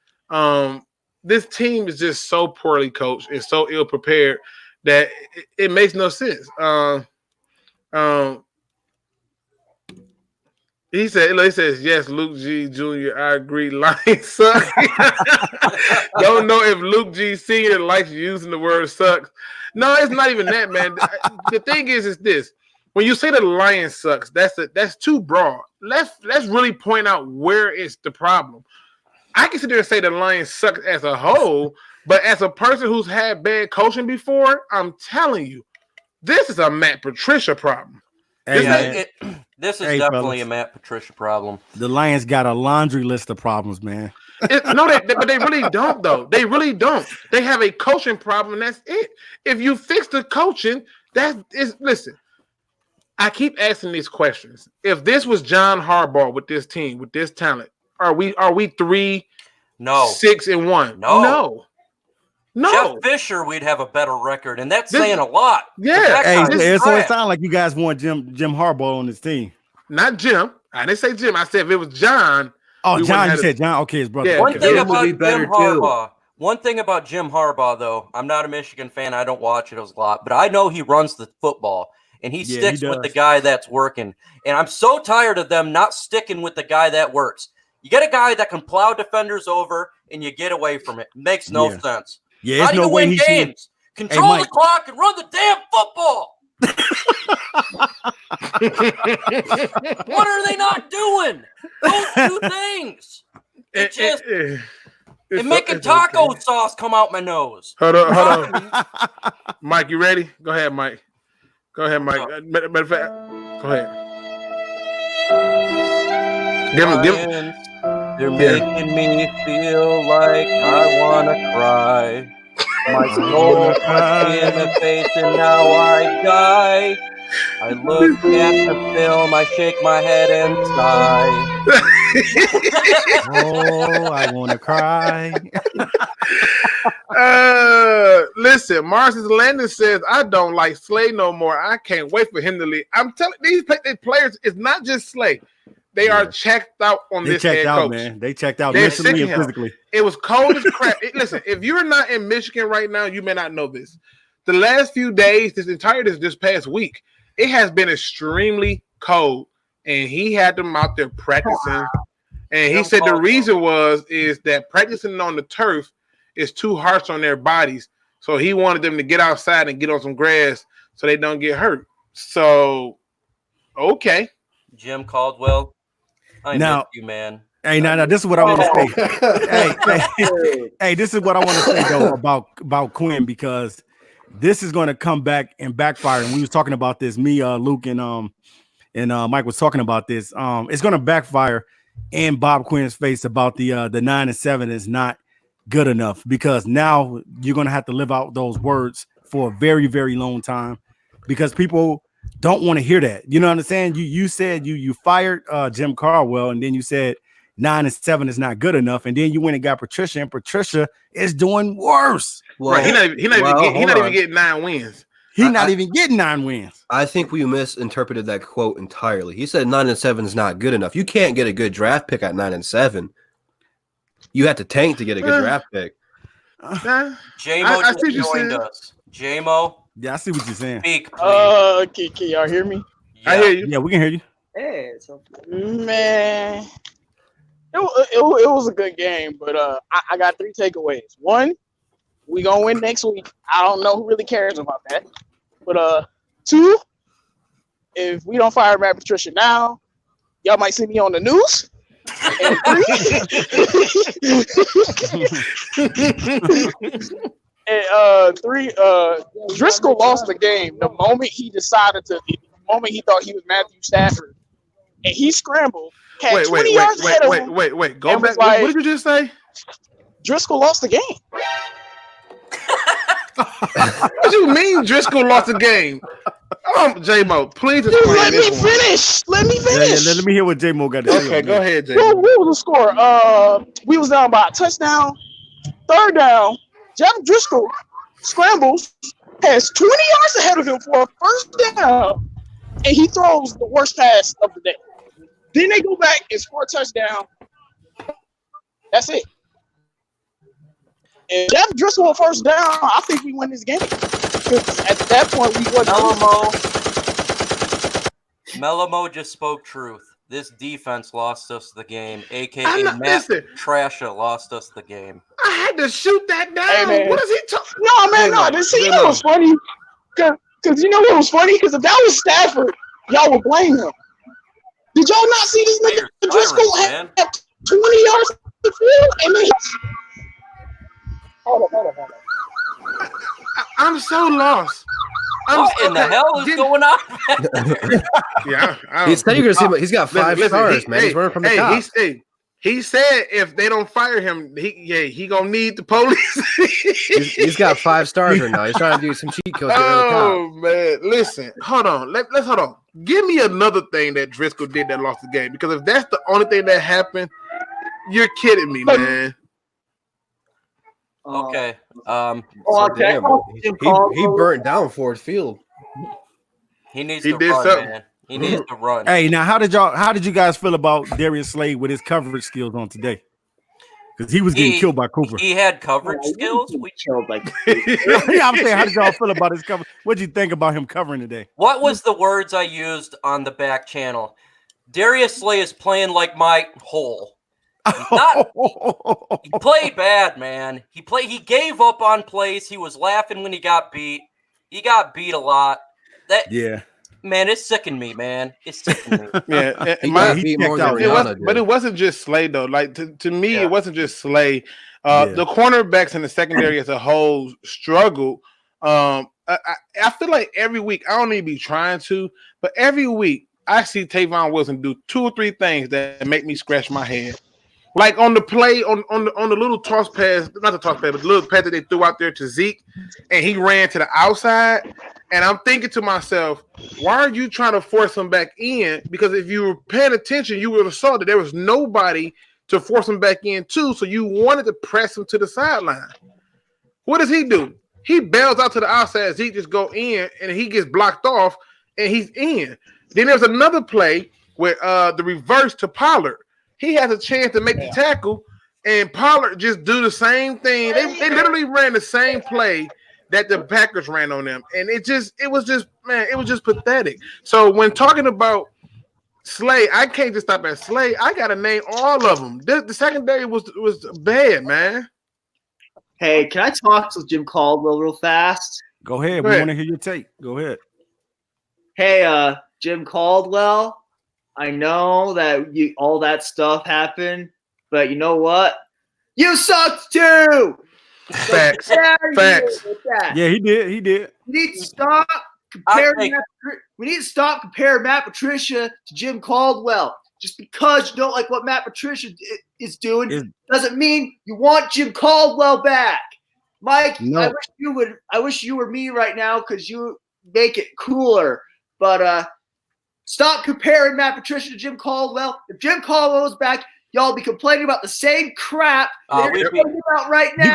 this team is just so poorly coached and so ill prepared that it makes no sense. He says, yes, Luke G. Jr., I agree. Lions suck. Don't know if Luke G. Sr. likes using the word sucks. No, it's not even that, man. The thing is this. When you say the Lions sucks, that's too broad. Let's really point out where is the problem. I can sit there and say the Lions suck as a whole, but as a person who's had bad coaching before, I'm telling you, this is a Matt Patricia problem. This is definitely a Matt Patricia problem. The Lions got a laundry list of problems, man. But they really don't, though. They really don't. They have a coaching problem, and that's it. If you fix the coaching, listen. I keep asking these questions. If this was John Harbaugh with this team, with this talent, are we 3, 6, and 1? No. Jeff Fisher, we'd have a better record, and that's saying a lot. Yeah. So it sounds like you guys want Jim Harbaugh on this team. Not Jim. I didn't say Jim. I said if it was John. Oh, John, you said John. Okay, his brother. Yeah, One thing about Jim Harbaugh, though, I'm not a Michigan fan. I don't watch it a lot, but I know he runs the football. And he sticks with the guy that's working. And I'm so tired of them not sticking with the guy that works. You get a guy that can plow defenders over, and you get away from it. Makes no sense. Yeah, there's no way he games. Control the clock and run the damn football. What are they not doing? Those 2 things. It's making taco sauce come out my nose. Hold on. Mike, you ready? Go ahead, Mike. Matter of fact, go ahead. Give him. They're making me feel like I want to cry. My soul punched me in the face and now I die. I look at the film, I shake my head and sigh. Oh, I want to cry. Listen, Marcus Landon says, I don't like Slay no more. I can't wait for him to leave. I'm telling these players, it's not just Slay. They are checked out on They this checked head out, coach. man. They checked out They're mentally sick and of him. physically. It was cold as crap. Listen, if you're not in Michigan right now, you may not know this. The last few days, this past week, it has been extremely cold, and he had them out there practicing. And he said the reason is that practicing on the turf is too harsh on their bodies. So he wanted them to get outside and get on some grass so they don't get hurt. So, okay. Jim Caldwell, I miss you, man. Hey, now this is what I want to say. Hey, this is what I want to say though about Quinn, because this is going to come back and backfire. And we was talking about this. Me, Luke, and Mike was talking about this. It's going to backfire in Bob Quinn's face about the 9-7 is not good enough, because now you're going to have to live out those words for a very, very long time, because people don't want to hear that. You know what I'm saying? You said you fired Jim Caldwell, and then you said 9-7 is not good enough, and then you went and got Patricia, and Patricia is doing worse. Well, right. He's not even getting 9 wins. He's not even getting 9 wins. I think we misinterpreted that quote entirely. He said 9-7 is not good enough. You can't get a good draft pick at 9-7. You have to tank to get a good draft pick. J-Mo just joined us. J-Mo. Yeah, I see what you're saying. Speak, please. Can y'all hear me? Yeah. I hear you. Yeah, we can hear you. Hey, man, it was a good game, but I got 3 takeaways. 1, we gonna win next week. I don't know who really cares about that. But 2, if we don't fire Matt Patricia now, y'all might see me on the news. And 3, Driscoll lost the game the moment he thought he was Matthew Stafford, and he scrambled, had 20 yards ahead of him. Wait. Go back. What did you just say? Driscoll lost the game. What do you mean Driscoll lost the game? J-Mo, please explain. Let me finish. Yeah, let me hear what J-Mo got to say. Okay, go ahead, J-Mo. What was the score? We was down by a touchdown. 3rd down, Jeff Driscoll scrambles, has 20 yards ahead of him for a 1st down, and he throws the worst pass of the day. Then they go back and score a touchdown. That's it. And Jeff Driscoll on 1st down, I think we win this game. Because at that point, we wasn't. Melamo just spoke truth. This defense lost us the game, a.k.a. Matt Trasha lost us the game. I had to shoot that down. Hey, what is he talking? No, man, no. See, you know what's funny? Because you know what was funny? Because if that was Stafford, y'all would blame him. Did y'all not see this nigga Driscoll have 20 yards to the field? And then Hold on. I'm so lost. What in the hell is going on? Yeah, he said you're gonna see. He's got 5 stars, man. He's running from the top. He said if they don't fire him, he gonna need the police. he's got 5 stars right now. He's trying to do some cheat codes. Oh man, listen, hold on. Let's hold on. Give me another thing that Driscoll did that lost the game, because if that's the only thing that happened, you're kidding me, man. Okay. He burnt down Ford Field. He needs to run, man. He needs to run. Hey, now how did you guys feel about Darius Slade with his coverage skills on today? Because he was getting killed by Cooper. He had coverage skills. I'm saying, how did y'all feel about his cover? What did you think about him covering today? What was the words I used on the back channel? Darius Slade is playing like my hole. He played bad, man. He gave up on plays. He was laughing when he got beat. He got beat a lot. Man, it's sicking me, man. It's sicking me. Yeah, but it wasn't just Slade though. Like to me, it wasn't just Slade. The cornerbacks in the secondary as a whole struggled. I feel like every week, I don't need to be trying to, but every week I see Tavon Wilson do 2 or 3 things that make me scratch my head. Like on the play, on the little toss pass, not the toss pass, but the little pass that they threw out there to Zeke, and he ran to the outside. And I'm thinking to myself, why are you trying to force him back in? Because if you were paying attention, you would have saw that there was nobody to force him back in to. So you wanted to press him to the sideline. What does he do? He bails out to the outside. Zeke just go in, and he gets blocked off, and he's in. Then there's another play with the reverse to Pollard. He has a chance to make the tackle, and Pollard just do the same thing. They literally ran the same play that the Packers ran on them, and it was just pathetic. So when talking about Slay, I can't just stop at Slay. I gotta name all of them. The secondary was bad, man. Hey, can I talk to Jim Caldwell real fast? Go ahead. We want to hear your take. Go ahead. Hey, Jim Caldwell, I know that all that stuff happened, but you know what? You sucked too. Facts. Yeah, he did. We need to stop comparing. We need to stop comparing Matt Patricia to Jim Caldwell. Just because you don't like what Matt Patricia is doing doesn't mean you want Jim Caldwell back. Mike, no. I wish you were me right now because you make it cooler. But stop comparing Matt Patricia to Jim Caldwell. If Jim Caldwell was back, y'all be complaining about the same crap they're complaining about right now. You're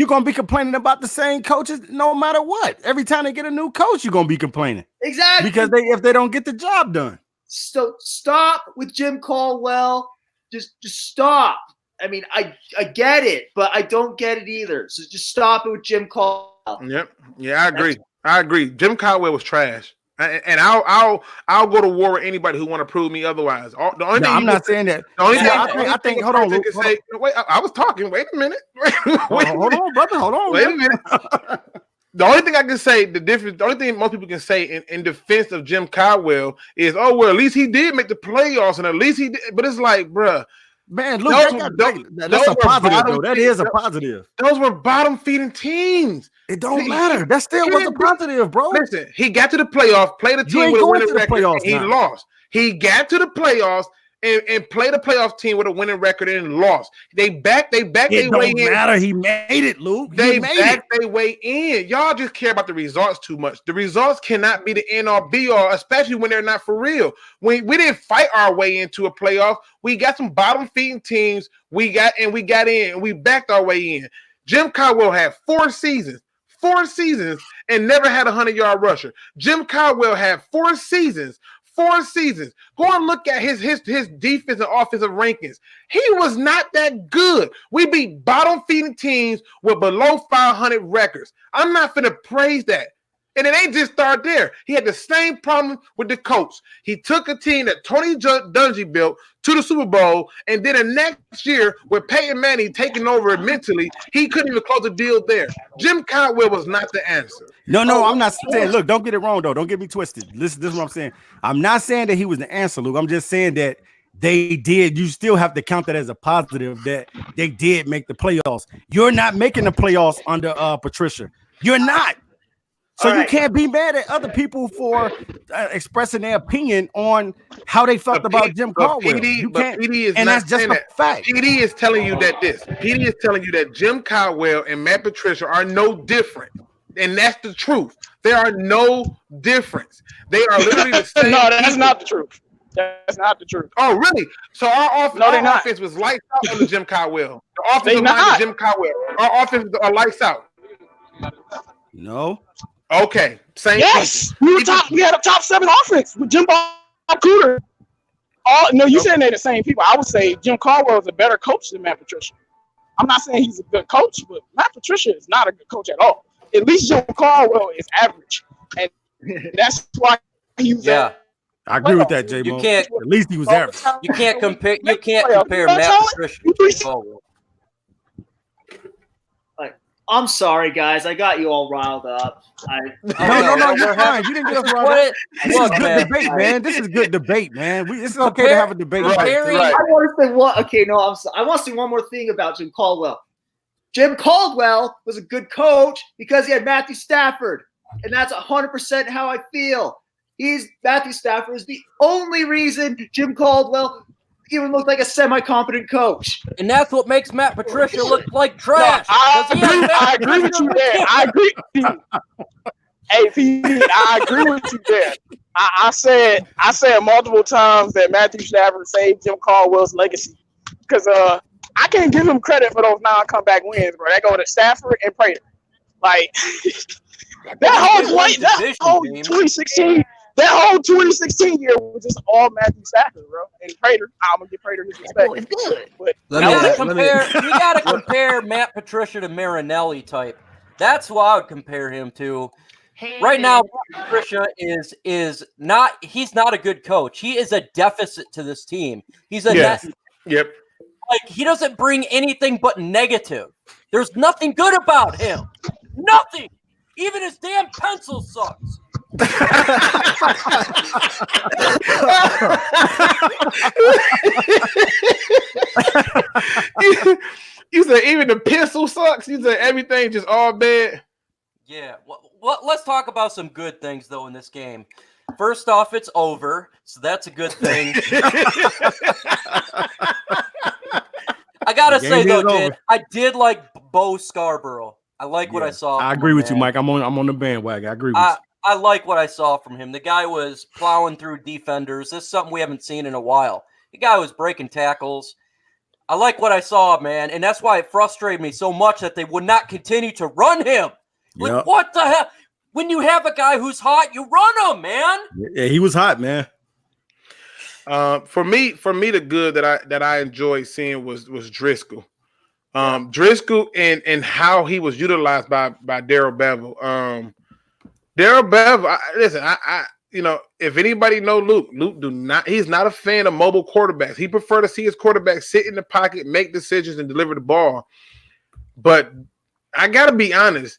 gonna be complaining about the same coaches no matter what. Every time they get a new coach, you're gonna be complaining. Exactly. Because if they don't get the job done. So stop with Jim Caldwell. Just stop. I mean, I get it, but I don't get it either. So just stop it with Jim Caldwell. Yep. Yeah, I agree. Jim Caldwell was trash. And I'll go to war with anybody who want to prove me otherwise. I'm not saying that. I think. Hold on, Luke. Wait, I was talking. Wait a minute. Hold on, brother. Hold on. Wait a minute. The only thing I can say, the only thing most people can say in defense of Jim Caldwell is, oh well, at least he did make the playoffs, and at least he did. But it's like, bruh. Man, Luke, that's a positive, though. That is a positive. Those were bottom feeding teams. It don't matter. That still was a positive, bro. Listen, he got to the playoffs, played a team with a winning record, and he lost. He got to the playoffs and played a playoff team with a winning record and lost. They backed their way in. It don't matter. He made it, Luke. They backed their way in. Y'all just care about the results too much. The results cannot be the end all be all, especially when they're not for real. We didn't fight our way into a playoff. We got some bottom feeding teams. We got in. We backed our way in. Jim Caldwell had 4 seasons, and never had a 100-yard rusher. Jim Caldwell had 4 seasons. Go and look at his defense and offensive rankings. He was not that good. We beat bottom feeding teams with below 500 records. I'm not finna praise that. And it ain't just start there. He had the same problem with the coach. He took a team that Tony Dungy built to the Super Bowl, and then the next year with Peyton Manning taking over mentally, he couldn't even close the deal there. Jim Caldwell was not the answer. No, I'm not saying. Look, don't get it wrong, though. Don't get me twisted. This is what I'm saying. I'm not saying that he was the answer, Luke. I'm just saying that they did. You still have to count that as a positive that they did make the playoffs. You're not making the playoffs under Patricia. You're not. So you can't be mad at other people for expressing their opinion on how they felt about Jim Caldwell. That's just a fact. PD is telling you that PD is telling you that Jim Caldwell and Matt Patricia are no different. And that's the truth. There are no difference. They are literally the same. No, that's not the truth. That's not the truth. Oh, really? So our offense was lights out under Jim Caldwell. The offensive line of Jim Caldwell. Our offense are lights out. No. Okay. Same. Yes. We had a top 7 offense with Jim Cooter. You saying they're the same people. I would say Jim Caldwell is a better coach than Matt Patricia. I'm not saying he's a good coach, but Matt Patricia is not a good coach at all. At least Jim Caldwell is average. And that's why he was I agree with that, J-Mo. At least he was average. You can't compare Matt Patricia to Caldwell. I'm sorry, guys. I got you all riled up. No, you're fine. You didn't get us riled up. This is good debate, man. This is good debate, man. It's okay to have a debate. Right. I want to say what? Okay, no, I want to say one more thing about Jim Caldwell. Jim Caldwell was a good coach because he had Matthew Stafford, and that's 100% how I feel. Matthew Stafford is the only reason Jim Caldwell even looked like a semi-competent coach. And that's what makes Matt Patricia look like trash. No, I agree with you there. I agree. Hey, PD, I agree with you there. I said multiple times that Matthew Stafford saved Jim Caldwell's legacy because I can't give him credit for those non-comeback wins, bro. They go to Stafford and Prater. Like that whole 2016 That whole 2016 year was just all Matthew Stafford, bro. And Prater, I'm gonna give Prater his respect. Oh, it's good. But You gotta compare Matt Patricia to Marinelli type. That's who I would compare him to. Right now, Matt Patricia is not. He's not a good coach. He is a deficit to this team. He's a net. Yep. Like, he doesn't bring anything but negative. There's nothing good about him. Nothing. Even his damn pencil sucks. You said even the pencil sucks. You said everything just all bad. Yeah. Well, let's talk about some good things though in this game. First off, it's over, so that's a good thing. I gotta say though, I did like Bo Scarborough. I like what I saw. I agree with you, Mike. I'm on the bandwagon. I agree with you. I like what I saw from him. The guy was plowing through defenders. This is something we haven't seen in a while. The guy was breaking tackles. I like what I saw, man, and that's why it frustrated me so much that they would not continue to run him. Like, what the hell? When you have a guy who's hot, you run him, man. Yeah, he was hot, man. For me, the good that I enjoyed seeing was Driscoll. Driscoll and how he was utilized by Darrell Bevel. Darrell Bevel, listen, I if anybody know Luke he's not a fan of mobile quarterbacks. He prefer to see his quarterback sit in the pocket, make decisions, and deliver the ball. But I gotta be honest,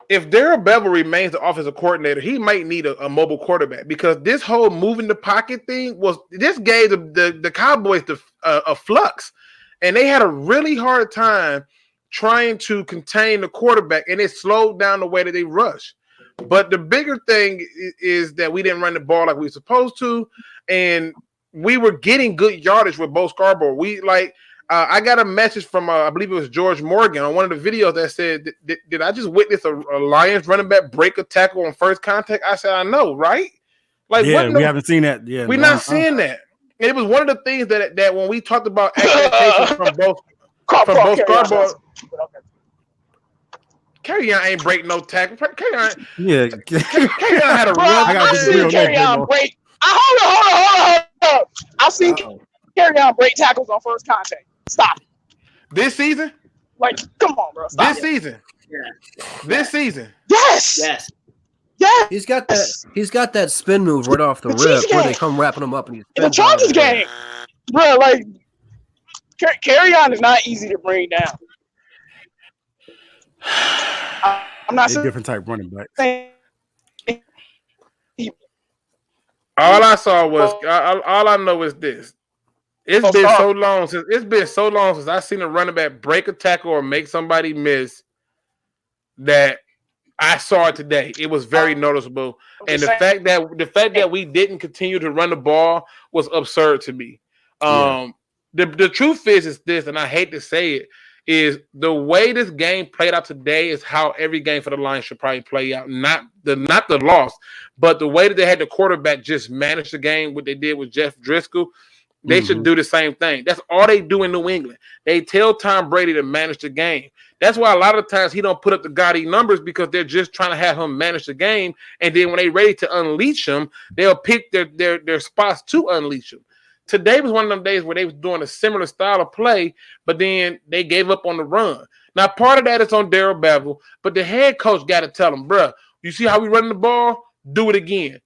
if Darrell Bevel remains the offensive coordinator, he might need a mobile quarterback, because this whole moving the pocket thing gave the Cowboys a flux, and they had a really hard time trying to contain the quarterback, and it slowed down the way that they rush. But the bigger thing is that we didn't run the ball like we were supposed to, and we were getting good yardage with Bo Scarborough. I got a message from, I believe it was George Morgan on one of the videos that said, did I just witness a Lions running back break a tackle on first contact? I said, I know, right? Like, yeah, we haven't seen that. Yeah, we're not seeing that. And it was one of the things that when we talked about expectations from both Scarborough. Carry-on ain't break no tackle. Carry-on had a run. I got to Carry-on break. Hold on. I've seen Carry-on break tackles on first contact. Stop. This season? Like, come on, bro. Stop season? Yeah. This season? Yes. Yeah. He's got that spin move right off the rip where they come wrapping him up and he's in the Chargers game, bro. Like, Carry-on is not easy to bring down. I'm not saying different type running back. All I saw was all I know is this. It's been so long since I've seen a running back break a tackle or make somebody miss that I saw it today. It was very noticeable. And the fact that we didn't continue to run the ball was absurd to me. The truth is this, and I hate to say it, is the way this game played out today is how every game for the Lions should probably play out. Not the loss, but the way that they had the quarterback just manage the game, what they did with Jeff Driscoll, they should do the same thing. That's all they do in New England. They tell Tom Brady to manage the game. That's why a lot of times he don't put up the gaudy numbers, because they're just trying to have him manage the game. And then when they're ready to unleash him, they'll pick their spots to unleash him. Today was one of them days where they was doing a similar style of play, but then they gave up on the run. Now, part of that is on Darrell Bevel, but the head coach got to tell him, bruh, you see how we running the ball? Do it again.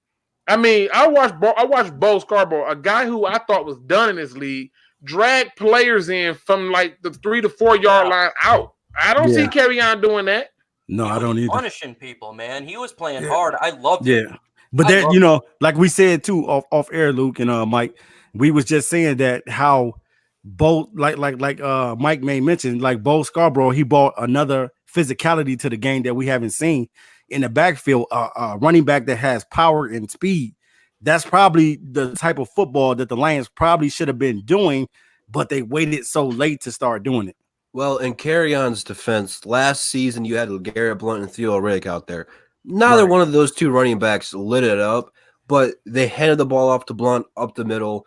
I mean, I watched Bo Scarborough, a guy who I thought was done in this league, drag players in from like the 3 to 4 yard line out. I don't see Carry-on doing that. No, I don't either. Punishing people, man. He was playing hard. I loved it. Yeah, but that, like we said too, off air, Luke and Mike. We was just saying that how Bo, like Mike may mention, like Bo Scarborough, he brought another physicality to the game that we haven't seen in the backfield. Running back that has power and speed. That's probably the type of football that the Lions probably should have been doing, but they waited so late to start doing it. Well, in Carry-on's defense, last season you had Garrett Blount and Theo Riddick out there. Neither one of those two running backs lit it up, but they handed the ball off to Blount up the middle.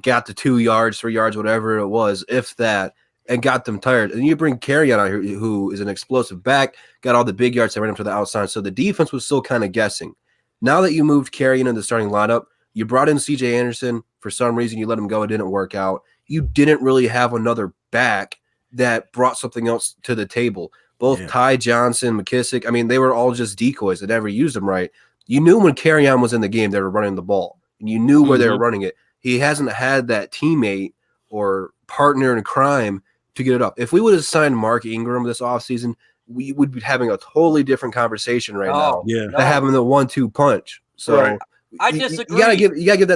Got the 2 yards, 3 yards, whatever it was, if that, and got them tired. And you bring Carry-on out here, who is an explosive back, got all the big yards that ran him to the outside. So the defense was still kind of guessing. Now that you moved Carrion into the starting lineup, you brought in CJ Anderson. For some reason, you let him go. It didn't work out. You didn't really have another back that brought something else to the table. Both Ty Johnson, McKissick, I mean, they were all just decoys that never used them right. You knew when Carrion was in the game, they were running the ball, and you knew where they were running it. He hasn't had that teammate or partner in crime to get it up. If we would have signed Mark Ingram this offseason, we would be having a totally different conversation right now. Yeah, to having the 1-2 punch. So I disagree. You gotta give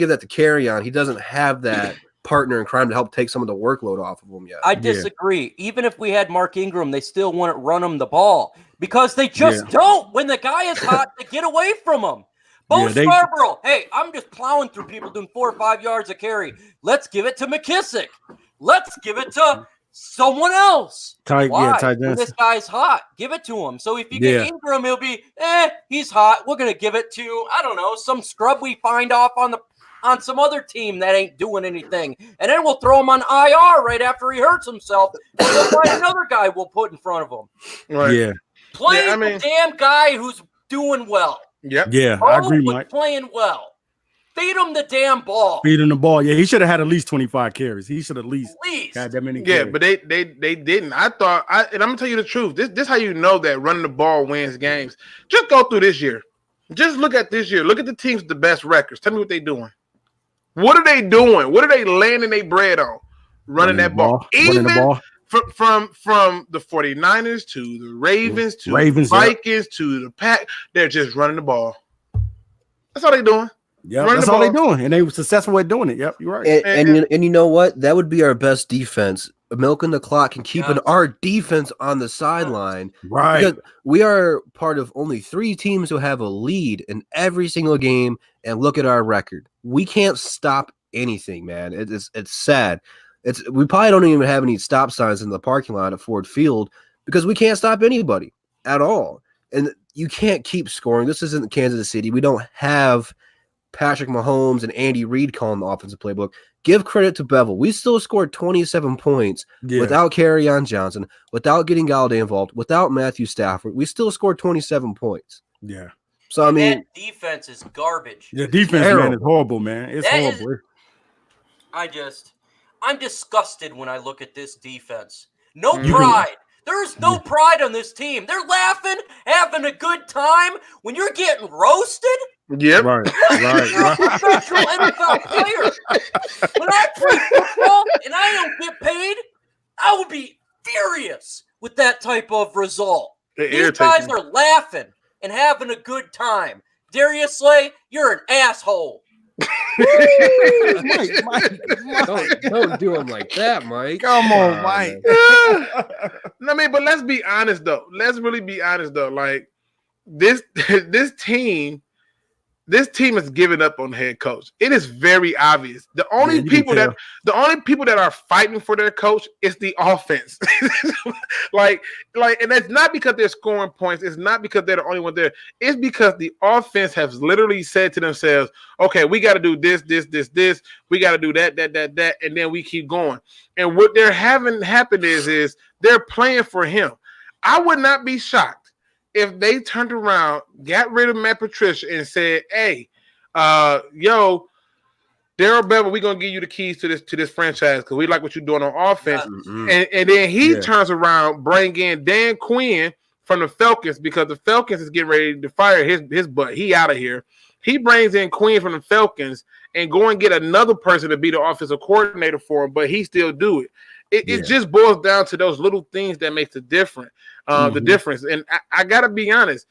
that to Carrion. He doesn't have that partner in crime to help take some of the workload off of him yet. I disagree. Even if we had Mark Ingram, they still wouldn't run him the ball because they just don't. When the guy is hot, they get away from him. Bo Scarborough, hey, I'm just plowing through people doing 4 or 5 yards of carry. Let's give it to McKissick. Let's give it to someone else. Why? When this guy's hot, give it to him. So if you get Ingram, he'll be, he's hot. We're gonna give it to, I don't know, some scrub we find off on some other team that ain't doing anything, and then we'll throw him on IR right after he hurts himself. And we'll find another guy we'll put in front of him. Right. Yeah. Play the damn guy who's doing well. Yep. Yeah, I agree, Mike. Playing well. Feed him the damn ball. Feed him the ball. Yeah, he should have had at least 25 carries. He should at least had that many carries. Yeah, but they didn't. And I'm gonna tell you the truth. This how you know that running the ball wins games. Just go through this year. Just look at this year. Look at the teams with the best records. Tell me what they're doing. What are they doing? What are they landing their bread on? Running that ball. Even from the 49ers to the Ravens to the Vikings to the Pack, they're just running the ball. That's all they're doing. Yeah, that's all they're doing, and they were successful at doing it. Yep, you're right. And you know what? That would be our best defense, milking the clock and keeping our defense on the sideline. Right. Because we are part of only 3 teams who have a lead in every single game, and look at our record. We can't stop anything, man. It's sad. We probably don't even have any stop signs in the parking lot at Ford Field because we can't stop anybody at all. And you can't keep scoring. This isn't Kansas City. We don't have Patrick Mahomes and Andy Reid calling the offensive playbook. Give credit to Bevel. We still scored 27 points without Carrion Johnson, without getting Galladay involved, without Matthew Stafford. We still scored 27 points. Yeah. So, I mean, that defense is garbage. The defense, man, is horrible, man. It's horrible. I'm disgusted when I look at this defense. No pride. There's no pride on this team. They're laughing, having a good time. When you're getting roasted, yep. Right. You're a professional NFL player. When I play football and I don't get paid, I would be furious with that type of result. These guys are laughing and having a good time. Darius Slay, you're an asshole. Mike. Don't do him like that, Mike. Come on, Mike. I mean, but let's be honest though. Let's really be honest though. Like this team has given up on the head coach. It is very obvious. The only people that are fighting for their coach is the offense. like, and that's not because they're scoring points. It's not because they're the only one there. It's because the offense has literally said to themselves, "Okay, we got to do this. We got to do that, and then we keep going." And what they're having happen is they're playing for him. I would not be shocked if they turned around, got rid of Matt Patricia, and said, "Hey, Daryl Bevel, we're gonna give you the keys to this franchise because we like what you're doing on offense." And then he turns around, bring in Dan Quinn from the Falcons because the Falcons is getting ready to fire his butt. He out of here. He brings in Quinn from the Falcons and go and get another person to be the offensive coordinator for him, but he still do it. It just boils down to those little things that makes the difference. The difference. And I gotta be honest.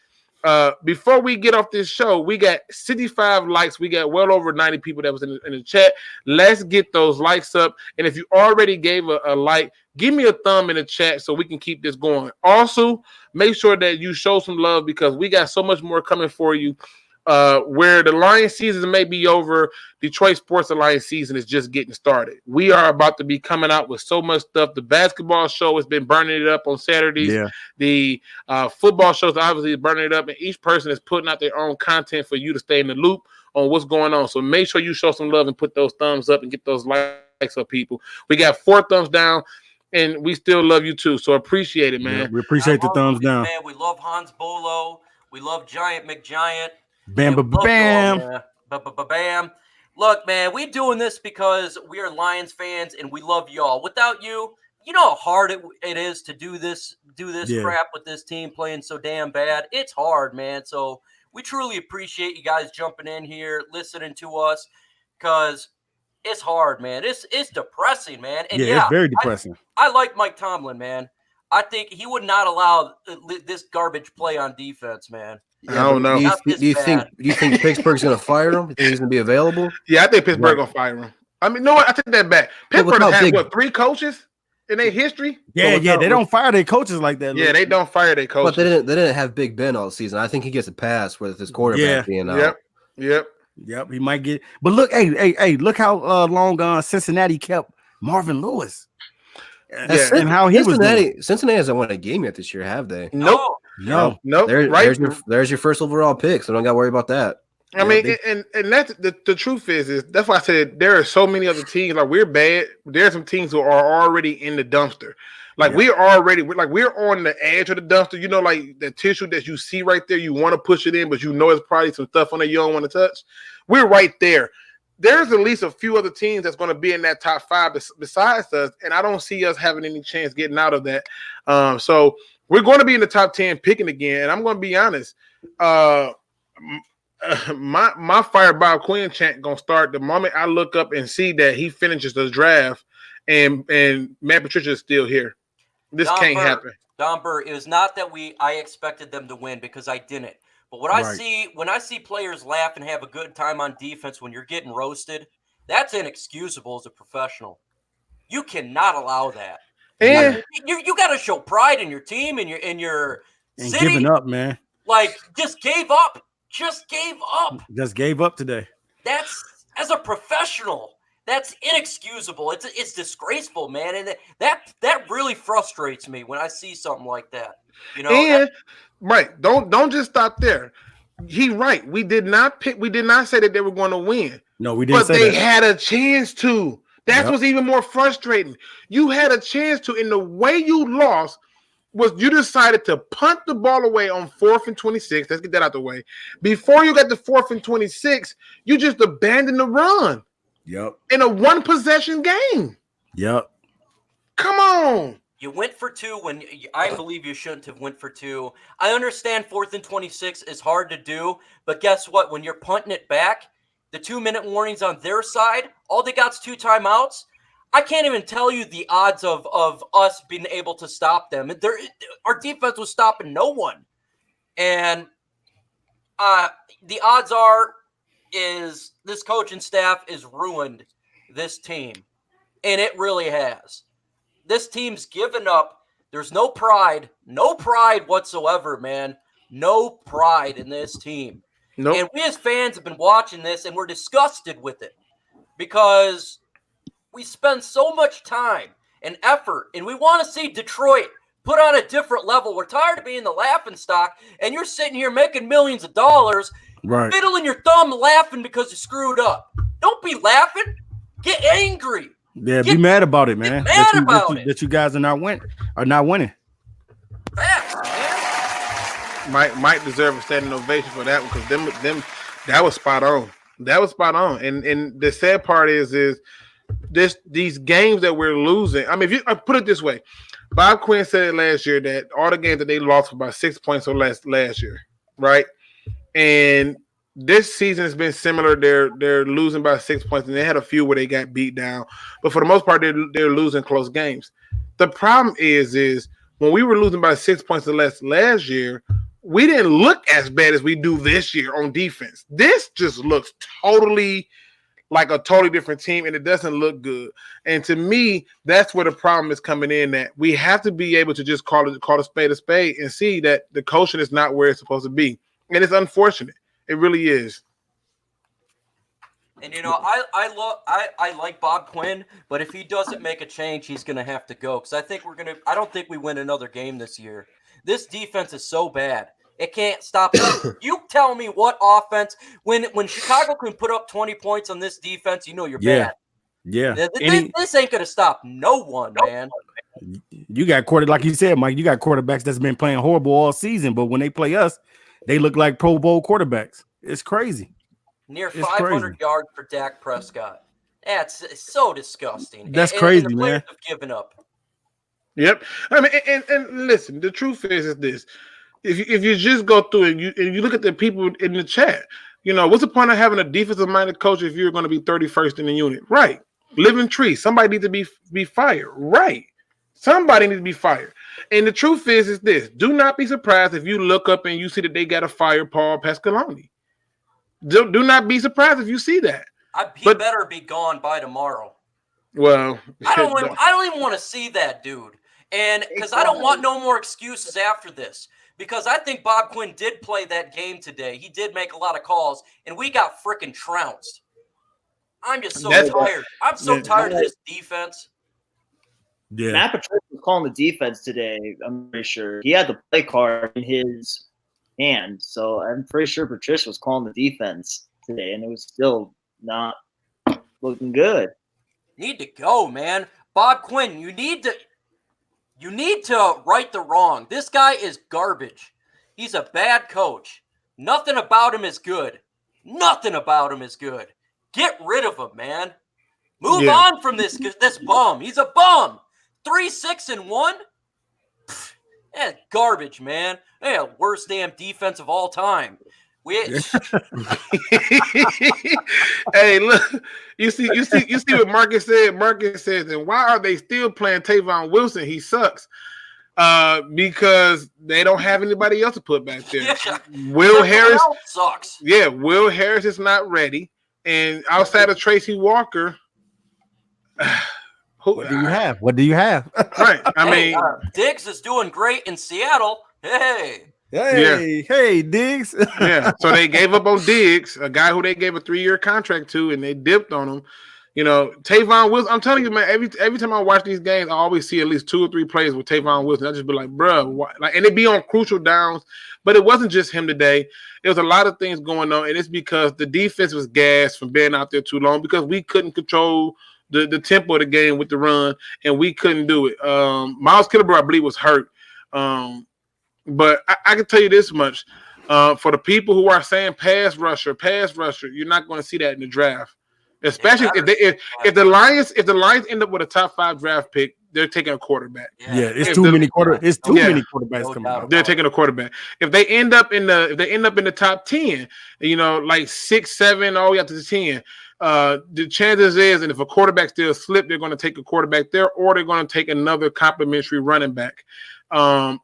Before we get off this show, we got 65 likes. We got well over 90 people that was in the chat. Let's get those likes up. And if you already gave a like, give me a thumb in the chat so we can keep this going. Also, make sure that you show some love because we got so much more coming for you. Where the Lions season may be over, Detroit Sports Alliance season is just getting started. We are about to be coming out with so much stuff. The basketball show has been burning it up on Saturdays. Yeah. The football shows obviously burning it up, and each person is putting out their own content for you to stay in the loop on what's going on. So make sure you show some love and put those thumbs up and get those likes up, people. We got 4 thumbs down. And we still love you too. So appreciate it, man. Yeah, we appreciate the thumbs down. Man, we love Hans Bolo. We love Giant McGiant. Bam, And bam, we love you all, bam. man. Bam. Look, man, we doing this because we are Lions fans and we love y'all. Without you, you know how hard it is to do this Yeah. crap with this team playing so damn bad. It's hard, man. So we truly appreciate you guys jumping in here, listening to us, because it's hard, man. It's depressing, man. And Yeah, it's very depressing. I like Mike Tomlin, man. I think he would not allow this garbage play on defense, man. I don't know. Do you think Pittsburgh's going to fire him? You think he's going to be available? Yeah, I think Pittsburgh gonna fire him. I mean, no, I take that back. Pittsburgh has had 3 coaches in their history? Yeah, they don't fire their coaches like that. Yeah, they don't fire their coaches. But they didn't have Big Ben all season. I think he gets a pass with his quarterback being out. Yep. He might get. But look, hey, look how long Cincinnati kept Marvin Lewis. And how he was doing. Cincinnati hasn't won a game yet this year, have they? Nope. No. There's your first overall pick, so don't got to worry about that. I mean, and that's the truth is that's why I said there are so many other teams. Like, we're bad. There are some teams who are already in the dumpster. Like, we're on the edge of the dumpster. You know, like the tissue that you see right there, you want to push it in, but you know it's probably some stuff on there you don't want to touch. We're right there. There's at least a few other teams that's going to be in that top 5 besides us, and I don't see us having any chance getting out of that. So we're going to be in the top 10 picking again, and I'm going to be honest. My Fire Bob Quinn chant going to start the moment I look up and see that he finishes the draft and Matt Patricia is still here. This can't happen. Don Burr, it was not that I expected them to win, because I didn't. But when I see players laugh and have a good time on defense when you're getting roasted, that's inexcusable as a professional. You cannot allow that. And you got to show pride in your team and your city. Giving up, man. Like, just gave up. Just gave up today. That's, as a professional, that's inexcusable. It's disgraceful, man. And that really frustrates me when I see something like that. You know, and right. Don't just stop there. He right. We did not say that they were going to win. No, we didn't. But they had a chance to. That's what's even more frustrating. You had a chance to, and the way you lost was you decided to punt the ball away on 4th and 26. Let's get that out the way. Before you got to 4th and 26, you just abandoned the run. Yep. In a 1-possession game. Yep. Come on. You went for 2 when I believe you shouldn't have went for 2. I understand 4th and 26 is hard to do, but guess what? When you're punting it back, the 2-minute warnings on their side, all they got's 2 timeouts. I can't even tell you the odds of us being able to stop them. Our defense was stopping no one. And the odds is this coaching staff is ruined this team. And it really has. This team's given up. There's no pride whatsoever, man. No pride in this team. Nope. And we as fans have been watching this, and we're disgusted with it because we spend so much time and effort, and we want to see Detroit put on a different level. We're tired of being the laughingstock, and you're sitting here making millions of dollars, fiddling your thumb laughing because you screwed up. Don't be laughing. Get angry. Yeah, be mad about it, man. That you guys are not winning. Facts, man. Might deserve a standing ovation for that one, because them that was spot on. That was spot on. And the sad part is these games that we're losing. I mean, if you put it this way, Bob Quinn said it last year that all the games that they lost were by 6 points or less last year, right? And this season has been similar. They're losing by 6 points, and they had a few where they got beat down. But for the most part, they're losing close games. The problem is when we were losing by 6 points or less last year, we didn't look as bad as we do this year on defense. This just looks totally like a totally different team, and it doesn't look good. And to me, that's where the problem is coming in, that we have to be able to just call a spade and see that the coaching is not where it's supposed to be. And it's unfortunate. It really is. And, you know, I like Bob Quinn, but if he doesn't make a change, he's going to have to go. Because I don't think we win another game this year. This defense is so bad. It can't stop us. You tell me what offense, when Chicago can put up 20 points on this defense, you know you're bad. Yeah. This ain't going to stop no one, man. You got like you said, Mike, you got quarterbacks that's been playing horrible all season, but when they play us, they look like Pro Bowl quarterbacks. It's crazy. Near It's 500 crazy. yards for Dak Prescott. That's so disgusting. That's and crazy, the players man. have given up. Yep. I mean, and listen, the truth is this: if you just go through it, and you look at the people in the chat, what's the point of having a defensive-minded coach if you're going to be 31st in the unit? Right. Living tree. Somebody needs to be fired. Right. Somebody needs to be fired. And the truth is this: do not be surprised if you look up and you see that they got to fire Paul Pasqualoni. Do not be surprised if you see that. He better be gone by tomorrow. Well, I don't even want to see that dude. And because I don't want no more excuses after this. Because I think Bob Quinn did play that game today. He did make a lot of calls, and we got freaking trounced. I'm just so tired. I'm so tired of this defense. Yeah. Matt Patricia was calling the defense today. I'm pretty sure he had the play card in his hand, so I'm pretty sure Patricia was calling the defense today, and it was still not looking good. Need to go, man. Bob Quinn, you need to right the wrong. This guy is garbage. He's a bad coach. Nothing about him is good. Nothing about him is good. Get rid of him, man. Move on from this bum. He's a bum. 3-6-1. That's garbage, man. Yeah, worst damn defense of all time. Hey, look, you see what Marcus said. Marcus says, and why are they still playing Tavon Wilson? He sucks. Because they don't have anybody else to put back there. Yeah. Will Harris sucks. Yeah, Will Harris is not ready, and outside of Tracy Walker, what do you have? What do you have? Right. I mean, Diggs is doing great in Seattle. Hey, Diggs. Yeah. So they gave up on Diggs, a guy who they gave a 3-year contract to, and they dipped on him. Tavon Wilson. I'm telling you, man. Every time I watch these games, I always see at least 2 or 3 plays with Tavon Wilson. I just be like, bro, and it be on crucial downs. But it wasn't just him today. There was a lot of things going on, and it's because the defense was gassed from being out there too long because we couldn't control the tempo of the game with the run, and we couldn't do it. Miles Killebrew, I believe, was hurt. But I can tell you this much. For the people who are saying pass rusher, you're not going to see that in the draft. Especially if the Lions end up with a top 5 draft pick, they're taking a quarterback. Yeah, it's too many quarterbacks coming out. They're taking a quarterback. If they end up in the top 10, like 6, 7, all the way up to the 10, the chances is, and if a quarterback still slip, they're going to take a quarterback there, or they're going to take another complimentary running back, or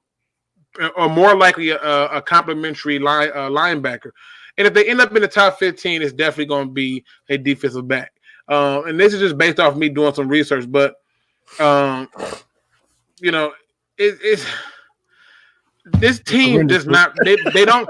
more likely a complimentary linebacker. And if they end up in the top 15, it's definitely going to be a defensive back. And this is just based off me doing some research, but it's this team does not. They don't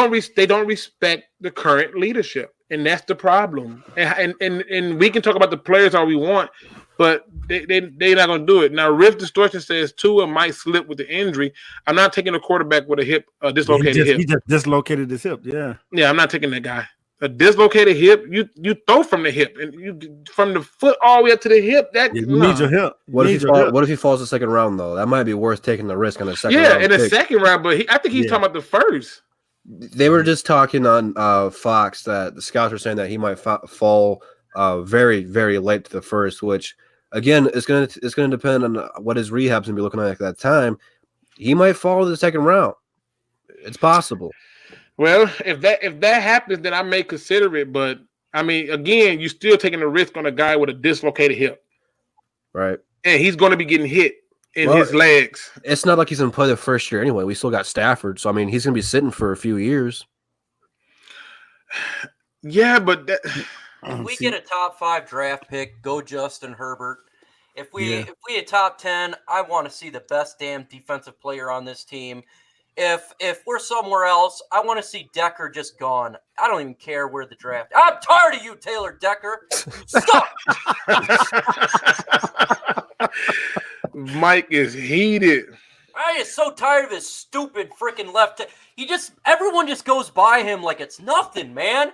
respect the current leadership, and that's the problem. And we can talk about the players all we want, but they're not going to do it. Now, Riff Distortion says Tua might slip with the injury. I'm not taking a quarterback with a dislocated hip. He just dislocated his hip. Yeah, I'm not taking that guy. A dislocated hip, you throw from the hip, and you from the foot all the way up to the hip. You need your hip. What if he falls the second round though? That might be worth taking the risk on a second round. Yeah, in the second round, but I think he's talking about the first. They were just talking on Fox that the scouts were saying that he might fall very, very late to the first, which again is gonna depend on what his rehab's gonna be looking like at that time. He might fall to the second round. It's possible. Well, if that happens, then I may consider it. But I mean, again, you're still taking a risk on a guy with a dislocated hip, right? And he's going to be getting hit in his legs. It's not like he's going to play the first year anyway. We still got Stafford, so I mean, he's going to be sitting for a few years. Yeah, but if we get a top 5 draft pick, go Justin Herbert. If we a top 10, I want to see the best damn defensive player on this team. If we're somewhere else, I want to see Decker just gone. I don't even care where the draft. I'm tired of you, Taylor Decker. Stop. Mike is heated. I am so tired of his stupid freaking left. Everyone just goes by him like it's nothing, man.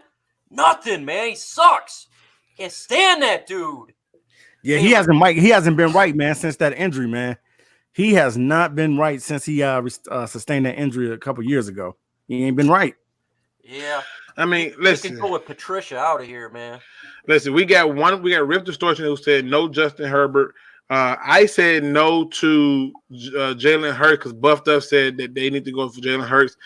Nothing, man. He sucks. Can't stand that dude. Yeah, he hasn't been right, man, since that injury, man. He has not been right since he sustained that injury a couple years ago. He ain't been right. Yeah. I mean, You listen. can go with Patricia out of here, man. Listen, we got Rift Distortion who said no Justin Herbert. I said no to Jalen Hurts because Buffed Up said that they need to go for Jalen Hurts.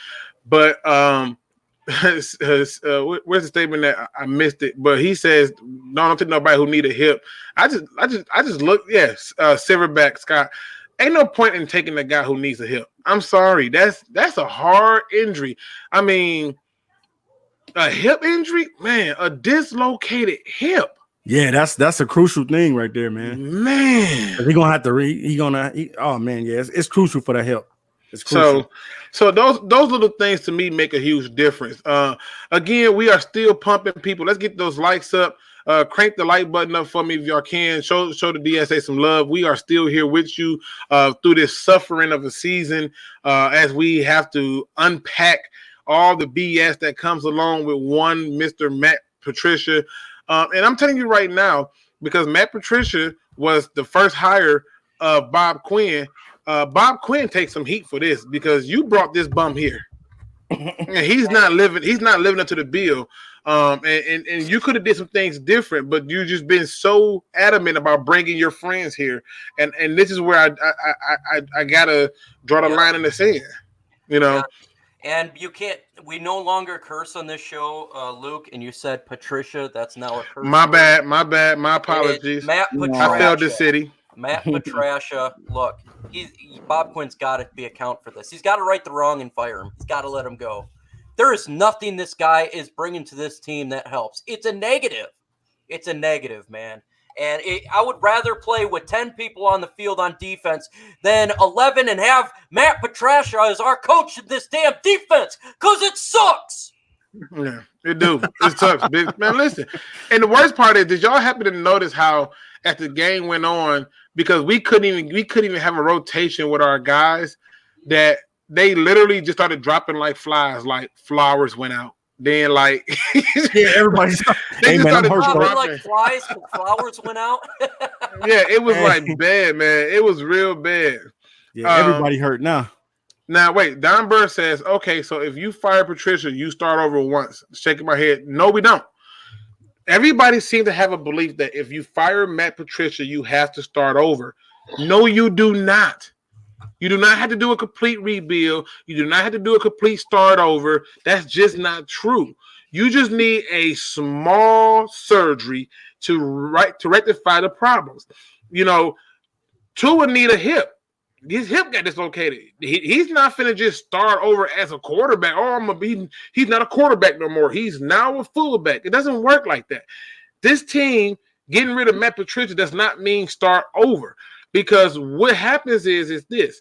But where's the statement that I missed it? But he says no, don't take nobody who need a hip. I just look. Yes, Silverback Scott. Ain't no point in taking the guy who needs a hip. I'm sorry. That's a hard injury. I mean, a hip injury, man, a dislocated hip. Yeah, that's a crucial thing right there, man. Man, He's gonna have to oh man, yeah, it's crucial for the help. It's crucial. So those little things to me make a huge difference. Again, we are still pumping people. Let's get those likes up. Crank the like button up for me if y'all can. Show the DSA some love. We are still here with you through this suffering of a season as we have to unpack all the BS that comes along with one Mr. Matt Patricia. And I'm telling you right now, because Matt Patricia was the first hire of Bob Quinn. Bob Quinn takes some heat for this because you brought this bum here. And he's not living up to the bill. And you could have did some things different, but you just been so adamant about bringing your friends here. And this is where I gotta draw the line in the sand, you know. Yeah. And you can't. We no longer curse on this show, Luke. And you said Patricia. That's now a curse. My bad. My apologies. Matt Patricia. I failed the city. Matt Patricia. Look, Bob Quinn's got to be account for this. He's got to right the wrong and fire him. He's got to let him go. There is nothing this guy is bringing to this team that helps. It's a negative. It's a negative, man. And I would rather play with 10 people on the field on defense than 11 and have Matt Patricia as our coach in this damn defense because it sucks. Yeah, it do. It sucks, bitch. Man, listen. And the worst part is, did y'all happen to notice how as the game went on, because we couldn't even have a rotation with our guys, that they literally just started dropping like flies, like Flowers went out. Then like yeah, everybody's they just started dropping like flies. Flowers went out. Yeah, it was like bad, man. It was real bad. Yeah, everybody hurt now. Now wait, Don Burr says, okay, so if you fire Patricia, you start over once. Shaking my head. No, we don't. Everybody seems to have a belief that if you fire Matt Patricia, you have to start over. No, you do not. You do not have to do a complete rebuild. You do not have to do a complete start over. That's just not true. You just need a small surgery to rectify the problems. You know, Tua need a hip. His hip got dislocated. He's not finna just start over as a quarterback. He's not a quarterback no more. He's now a fullback. It doesn't work like that. This team getting rid of Matt Patricia does not mean start over. Because what happens is this.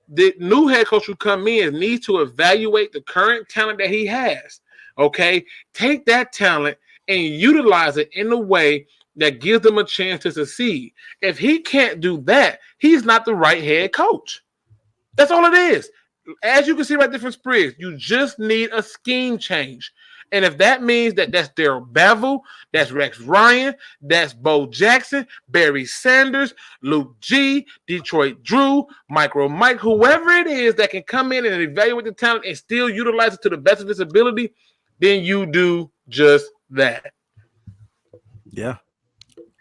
The new head coach who come in needs to evaluate the current talent that he has. Okay? Take that talent and utilize it in a way that gives them a chance to succeed. If he can't do that, he's not the right head coach. That's all it is. As you can see right there from Spriggs, you just need a scheme change. And if that means that's Darrell Bevell, that's Rex Ryan, that's Bo Jackson, Barry Sanders, Luke G, Detroit Drew, Micro Mike, whoever it is that can come in and evaluate the talent and still utilize it to the best of its ability, then you do just that. Yeah.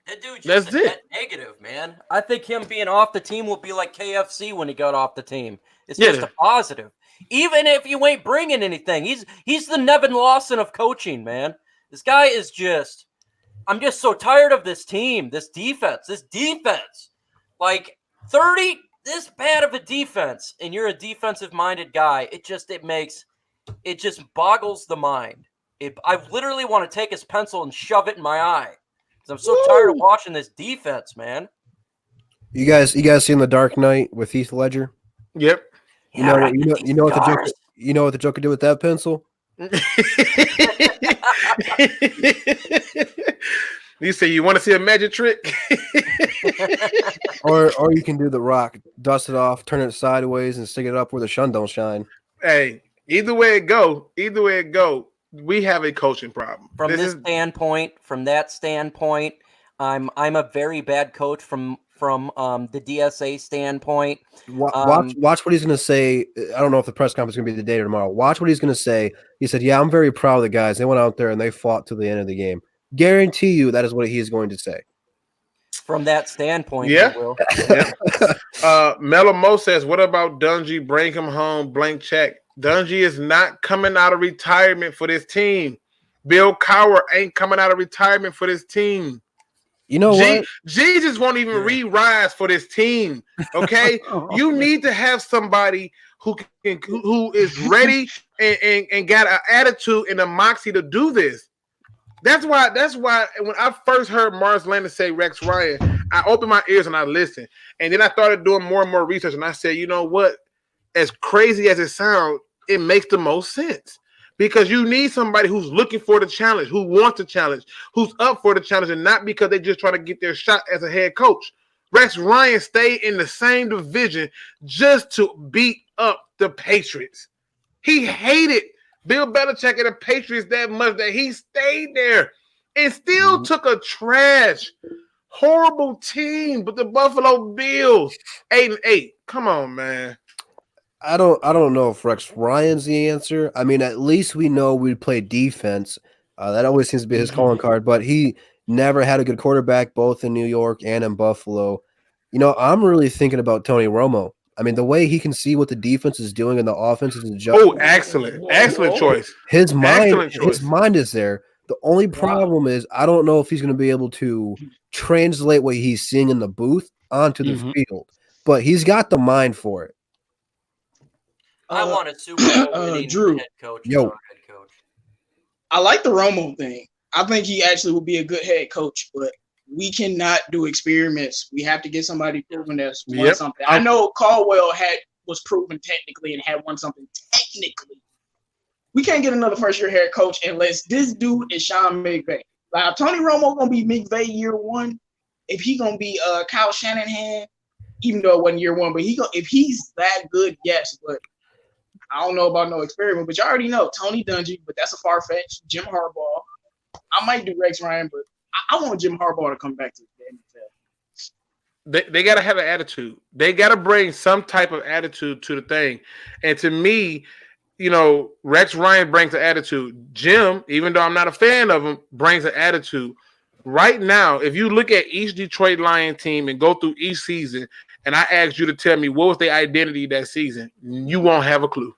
That dude just That's it. Negative, man. I think him being off the team will be like KFC when he got off the team. It's just a positive. Even if you ain't bringing anything, he's the Nevin Lawson of coaching, man. This guy is just. I'm just so tired of this team, this defense. Like 30, this bad of a defense, and you're a defensive-minded guy. It just boggles the mind. I literally want to take his pencil and shove it in my eye. I'm so tired of watching this defense, man. You guys seen The Dark Knight with Heath Ledger? Yep. You know what the Joker did with that pencil? You say you want to see a magic trick? or you can do The Rock, dust it off, turn it sideways, and stick it up where the sun don't shine. Hey, either way it go, we have a coaching problem. From that standpoint, I'm a very bad coach from from the DSA standpoint. Watch what he's going to say. I don't know if the press conference is going to be today or tomorrow. Watch what he's going to say. He said, "Yeah, I'm very proud of the guys. They went out there and they fought to the end of the game." Guarantee you that is what he is going to say. From that standpoint, Yeah. he will. Mellow Mo says, "What about Dungy? Bring him home, blank check." Dungy is not coming out of retirement for this team. Bill Cowher ain't coming out of retirement for this team. You know what? Jesus won't even re-rise for this team. Okay, you need to have somebody who is ready and got an attitude and a moxie to do this. That's why when I first heard Mars Landon say Rex Ryan, I opened my ears and I listened, and then I started doing more and more research, and I said, you know what? As crazy as it sounds, it makes the most sense. Because you need somebody who's looking for the challenge, who wants the challenge, who's up for the challenge, and not because they just trying to get their shot as a head coach. Rex Ryan stayed in the same division just to beat up the Patriots. He hated Bill Belichick and the Patriots that much that he stayed there and still took a trash, horrible team, but the Buffalo Bills 8-8. Come on, man. I don't know if Rex Ryan's the answer. I mean, at least we know we play defense. That always seems to be his calling card, but he never had a good quarterback both in New York and in Buffalo. You know, I'm really thinking about Tony Romo. I mean, the way he can see what the defense is doing and the offense is adjusting. Oh, excellent choice. His mind is there. The only problem is I don't know if he's going to be able to translate what he's seeing in the booth onto the field, but he's got the mind for it. I want a Super Bowl winning Drew. head coach. Yo. Head coach. I like the Romo thing. I think he actually would be a good head coach, but we cannot do experiments. We have to get somebody proven that's won something. I know Caldwell was proven technically and had won something technically. We can't get another first-year head coach unless this dude is Sean McVay. Like, Tony Romo gonna be McVay year one. If he gonna be Kyle Shanahan, even though it wasn't year one, but if he's that good, yes. But I don't know about no experiment. But you already know Tony Dungy, but that's a far fetch. Jim Harbaugh. I might do Rex Ryan, but I want Jim Harbaugh to come back to the NFL. They got to have an attitude. They got to bring some type of attitude to the thing. And to me, you know, Rex Ryan brings an attitude. Jim, even though I'm not a fan of him, brings an attitude. Right now, if you look at each Detroit Lion team and go through each season, and I asked you to tell me what was their identity that season, you won't have a clue.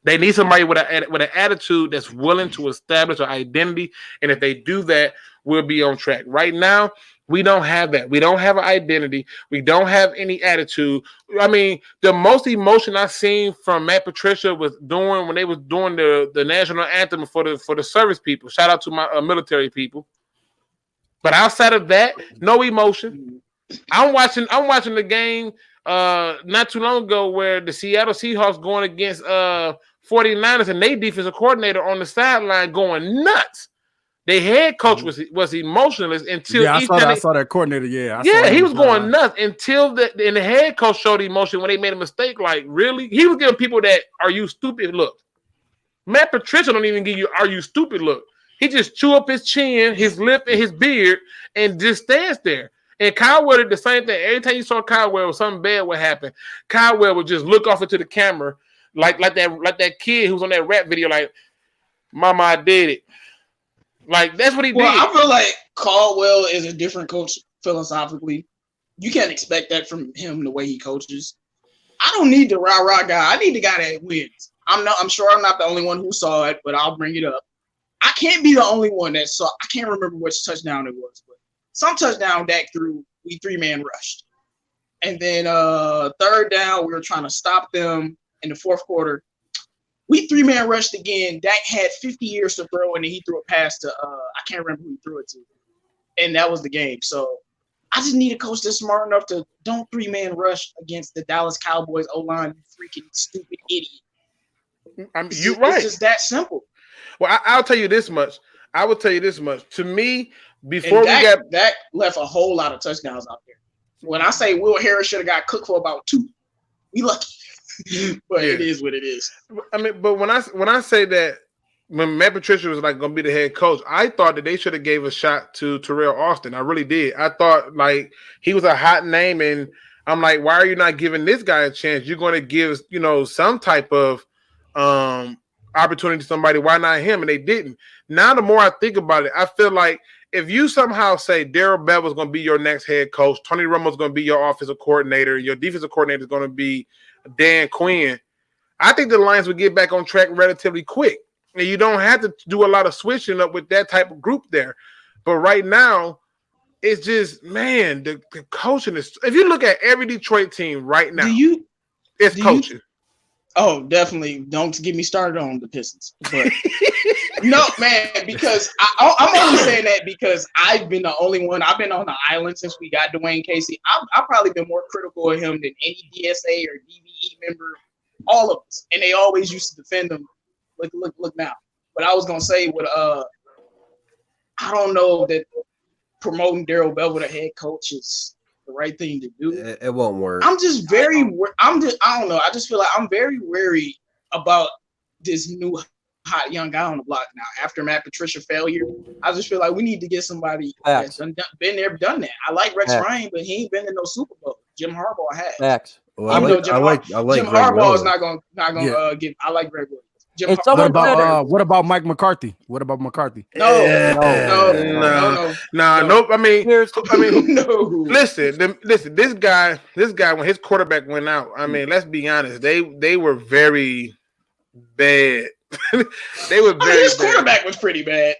They need somebody with an attitude that's willing to establish an identity, and if they do that, we'll be on track. Right now, we don't have that. We don't have an identity. We don't have any attitude. I mean, the most emotion I seen from Matt Patricia was when they was doing the national anthem for the service people. Shout out to my military people. But outside of that, no emotion. I'm watching the game not too long ago where the Seattle Seahawks going against 49ers and their defensive coordinator on the sideline going nuts. Their head coach was emotionless until I saw that coordinator. He was going nuts until the head coach showed emotion when they made a mistake. Like, really? He was giving people that "are you stupid" look. Matt Patricia don't even give you "are you stupid" look. He just chew up his chin, his lip, and his beard, and just stands there. And Cowboys did the same thing. Every time you saw Cowboys, something bad would happen. Cowboys would just look off into the camera, like that kid who's on that rap video, like, "Mama, I did it." Like, that's what he did. I feel like Caldwell is a different coach philosophically. You can't expect that from him the way he coaches. I don't need the rah-rah guy. I need the guy that wins. I'm sure I'm not the only one who saw it, but I'll bring it up. I can't be the only one that saw. I can't remember which touchdown it was, but some touchdown Dak threw, we 3-man rushed. And then third down, we were trying to stop them in the fourth quarter. We 3-man rushed again. Dak had 50 years to throw, and then he threw a pass to I can't remember who he threw it to. And that was the game. So I just need a coach that's smart enough to don't 3-man rush against the Dallas Cowboys O-line, you freaking stupid idiot. I mean, you're right. It's just that simple. Well, I'll tell you this much. I will tell you this much. To me, before Dak left a whole lot of touchdowns out there. When I say Will Harris should have got cooked for about 2, we lucky. But it is what it is. I mean, but when I say that when Matt Patricia was like going to be the head coach, I thought that they should have gave a shot to Terrell Austin. I really did. I thought like he was a hot name, and I'm like, why are you not giving this guy a chance? You're going to give some type of opportunity to somebody. Why not him? And they didn't. Now the more I think about it, I feel like if you somehow say Darrell Bevel is going to be your next head coach, Tony Romo is going to be your offensive coordinator, your defensive coordinator is going to be Dan Quinn, I think the Lions would get back on track relatively quick. And you don't have to do a lot of switching up with that type of group there. But right now, it's just, man, the coaching is – if you look at every Detroit team right now, it's coaching. Oh, definitely. Don't get me started on the Pistons. But no, man, because I'm only saying that because I've been the only one. I've been on the island since we got Dwayne Casey. I've probably been more critical of him than any DSA or DVE member, all of us. And they always used to defend him. Look now. But I was going to say, I don't know that promoting Darrell Bevel to head coach is the right thing to do. It won't work. I don't know. I just feel like I'm very wary about this new hot young guy on the block now. After Matt Patricia failure, I just feel like we need to get somebody that's been there, done that. I like Rex Ryan, but he ain't been in no Super Bowl. Jim Harbaugh has. Facts. Well, I like Jim Harbaugh is not gonna give. I like Greg Williams. What about Mike McCarthy? What about McCarthy? No. Nope. I mean, no. Listen. This guy, when his quarterback went out, I mean, let's be honest. They were very bad. They were very. His quarterback was pretty bad.